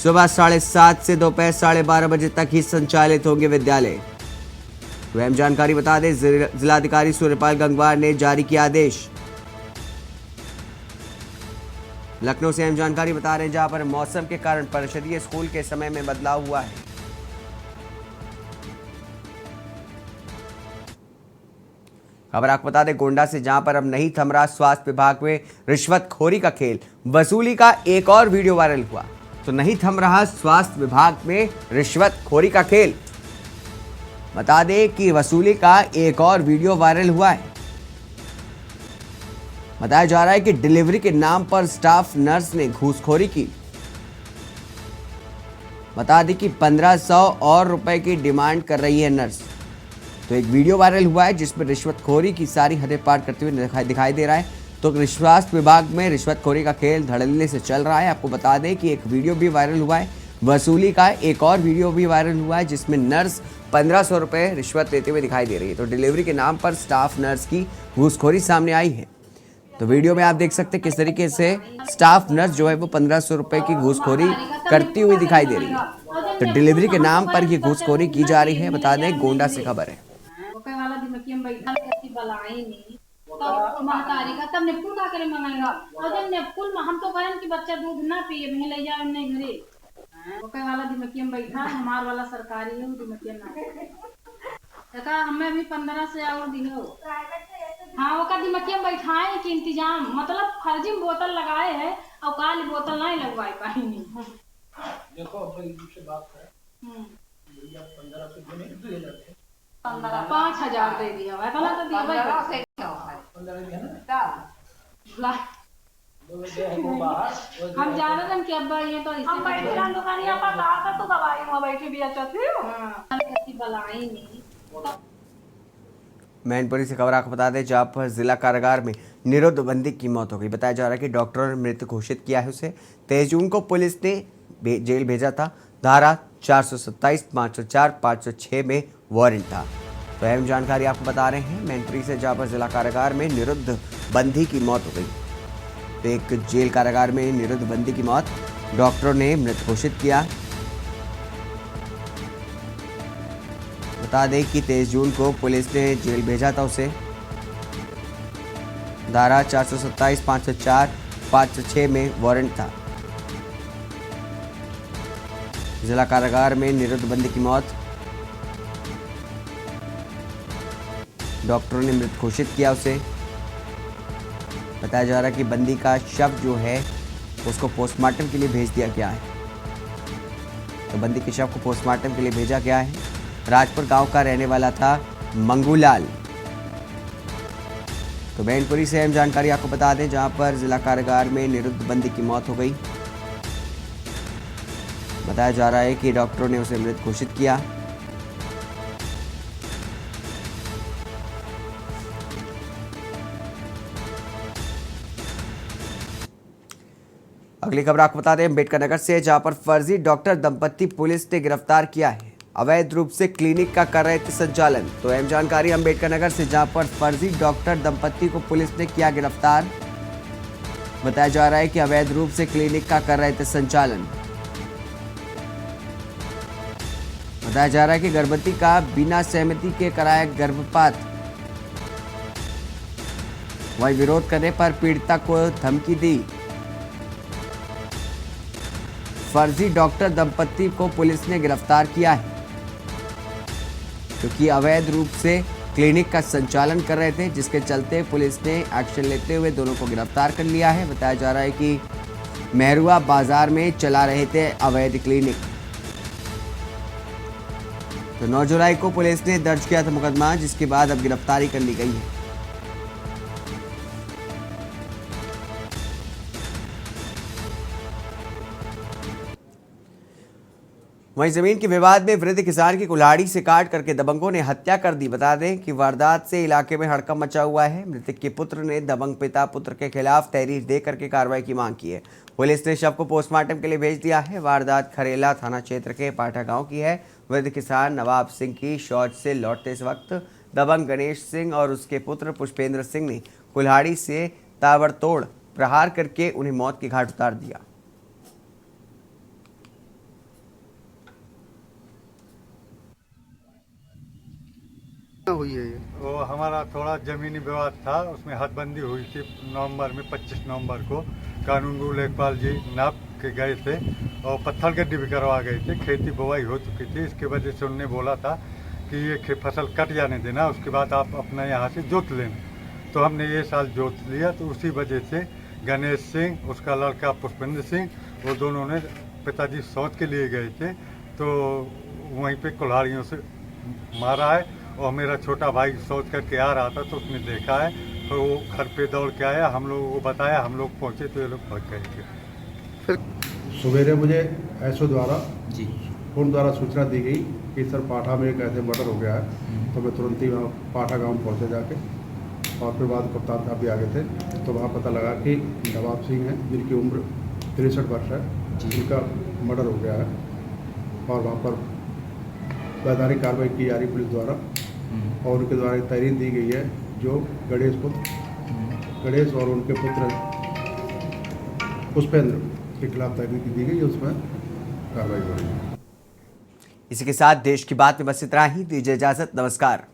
S1: सुबह 7:30 से दोपहर 12:30 बजे तक ही संचालित होंगे विद्यालय। तो अहम जानकारी बता दें, जिलाधिकारी सूर्यपाल गंगवार ने जारी किया आदेश। लखनऊ से अहम जानकारी बता रहे हैं, जहां पर मौसम के कारण परिषदीय स्कूल के समय में बदलाव हुआ है। खबर आपको बता दें, गोंडा से, जहां पर अब नहीं थम रहा स्वास्थ्य विभाग में रिश्वतखोरी का खेल। वसूली का एक और वीडियो वायरल हुआ। तो नहीं थम रहा स्वास्थ्य विभाग में रिश्वतखोरी का खेल। बता दें कि वसूली का एक और वीडियो वायरल हुआ है। बताया जा रहा है कि डिलीवरी के नाम पर स्टाफ नर्स ने घूसखोरी की। बता दें कि 1500 और रुपए की डिमांड कर रही है नर्स। तो एक वीडियो वायरल हुआ है जिसमें रिश्वतखोरी की सारी हदें पार करते हुए दिखाई दे रहा है। तो स्वास्थ्य विभाग में रिश्वतखोरी का खेल धड़ल्ले से चल रहा है। आपको बता दें कि एक वीडियो भी वायरल हुआ है वसूली का, एक और वीडियो भी वायरल हुआ है जिसमें नर्स 1500 रुपये रिश्वत लेते हुए दिखाई दे रही है। तो डिलीवरी के नाम पर स्टाफ नर्स की घूसखोरी सामने आई है। तो वीडियो में आप देख सकते हैं किस तरीके से स्टाफ नर्स जो है वो 1500 रुपये की घूसखोरी करती हुई दिखाई दे रही है। तो डिलीवरी के नाम पर ये घूसखोरी की जा रही है। बता दें गोंडा से खबर है।
S5: महतारी का तब नेपुल का करे मंगाएगा और जब नेपुल में हम तो कहें कि बच्चा दूध ना पिए वहीं ले जाए हमने घरे ओके वाला दिमकिया में बैठा हमार वाला सरकारी है दिमकिया ना तका हमें भी 15 से और दिनो हाँ ओका दिमकिया में बैठाए कि इंतजाम मतलब फर्जी में बोतल लगाए है और काली बोतल नहीं लगवाए पाई नहीं देखो से बात है 15 से देने 5000 दे दिया है कल तो दिया भाई 15 दिया ना हम जाने हम कि अब्बा ये तो हम बैठे ना दुकान यहां पर आता तो दवाई वहां बैठे भी अच्छा थे हां ऐसी बलाई नहीं।
S1: मैनपुरी से खबर आपको बता दें जहां पर जिला कारागार में निरुद्ध बंदी की मौत हो गई। बताया जा रहा है कि डॉक्टरों ने मृत घोषित किया है उसे। 23 जून को पुलिस ने जेल भेजा था। धारा 427, 504, 506 में वारंट था। तो अहम जानकारी आपको बता रहे हैं मैनपुरी से जहां पर जिला कारागार में निरुद्ध बंदी की मौत हो गई। तो एक जेल कारागार में निरुद्ध बंदी की मौत डॉक्टरों ने मृत घोषित किया। बता दें कि 23 जून को पुलिस ने जेल भेजा था उसे। धारा 427, 504, 506 में वारंट था। जिला कारागार में निरुद्ध बंदी की मौत डॉक्टरों ने मृत घोषित किया उसे। बताया जा रहा है कि बंदी का शव जो है उसको पोस्टमार्टम के लिए भेज दिया गया है। तो बंदी के शव को पोस्टमार्टम के लिए भेजा गया है। राजपुर गांव का रहने वाला था मंगूलाल। तो मैनपुरी से अहम जानकारी आपको बता दें जहां पर जिला कारागार में निरुद्ध बंदी की मौत हो गई। बताया जा रहा है कि डॉक्टरों ने उसे मृत घोषित किया। अगली खबर आपको बता दें अम्बेडकर नगर से जहां पर फर्जी डॉक्टर दंपत्ति पुलिस ने गिरफ्तार किया है। अवैध रूप से क्लिनिक का कर रहे थे संचालन। तो अहम जानकारी अम्बेडकर नगर से जहां पर फर्जी डॉक्टर दंपत्ति को पुलिस ने किया गिरफ्तार। बताया जा रहा है कि अवैध रूप से क्लिनिक का कर रहे थे संचालन। बताया जा रहा है कि गर्भवती का बिना सहमति के कराया गर्भपात। वही विरोध करने पर पीड़िता को धमकी दी। फर्जी डॉक्टर दंपत्ति को पुलिस ने गिरफ्तार किया है क्योंकि अवैध रूप से क्लिनिक का संचालन कर रहे थे, जिसके चलते पुलिस ने एक्शन लेते हुए दोनों को गिरफ्तार कर लिया है। बताया जा रहा है कि मेहरुआ बाजार में चला रहे थे अवैध क्लिनिक। तो 9 जुलाई को पुलिस ने दर्ज किया था मुकदमा, जिसके बाद अब गिरफ्तारी कर ली गई है। वहीं जमीन के विवाद में वृद्ध किसान की कुल्हाड़ी से काट करके दबंगों ने हत्या कर दी। बता दें कि वारदात से इलाके में हड़कंप मचा हुआ है। मृतक के पुत्र ने दबंग पिता पुत्र के खिलाफ तहरीर दे करके कार्रवाई की मांग की है। पुलिस ने शव को पोस्टमार्टम के लिए भेज दिया है। वारदात खरेला थाना क्षेत्र के पाठा गांव की है। वृद्ध किसान नवाब सिंह की शौच से लौटते इस वक्त दबंग गणेश सिंह और उसके पुत्र पुष्पेंद्र सिंह ने कुल्हाड़ी से ताबड़तोड़ प्रहार करके उन्हें मौत के घाट उतार दिया।
S6: हुई है वो हमारा थोड़ा ज़मीनी विवाद था, उसमें हदबंदी हुई थी नवंबर में 25 नवंबर को। कानूनगो लेखपाल जी नाप के गए थे और पत्थर गड्डी भी करवा गए थे। खेती बुआई हो चुकी थी, इसके वजह से उन्होंने बोला था कि ये फसल कट जाने देना, उसके बाद आप अपना यहाँ से जोत लेना। तो हमने ये साल जोत लिया, तो उसी वजह से गणेश सिंह, उसका लड़का पुष्पेंद्र सिंह, वो दोनों ने पिताजी शौच के लिए गए थे, तो वहीं पे कुल्हाड़ियों से मारा है। और मेरा छोटा भाई शौच करके आ रहा था, तो उसने देखा है, तो वो घर पे दौड़ के आया, हम लोगों को बताया, हम लोग पहुँचे तो ये लोग भाग गए थे।
S7: फिर सवेरे मुझे एसओ द्वारा फ़ोन द्वारा सूचना दी गई कि सर पाठा में एक ऐसे मर्डर हो गया है। तो मैं तुरंत ही वहाँ पाठा गांव पहुँचे जाके, और फिर बाद कप्तान साहब भी आगे थे। तो वहाँ पता लगा कि नवाब सिंह हैं जिनकी उम्र 63 वर्ष है, जिनका मर्डर हो गया है। और वहाँ पर वैधानिक कार्रवाई की जा रही पुलिस द्वारा, और उनके द्वारा एक तहरीर दी गई है जो गणेश और उनके पुत्र पुष्पेंद्र के खिलाफ तहरीर दी गई है, उसमें कार्रवाई हो रही है।
S1: इसी के साथ देश की बात में बस इतना ही। दीजिए इजाजत, नमस्कार।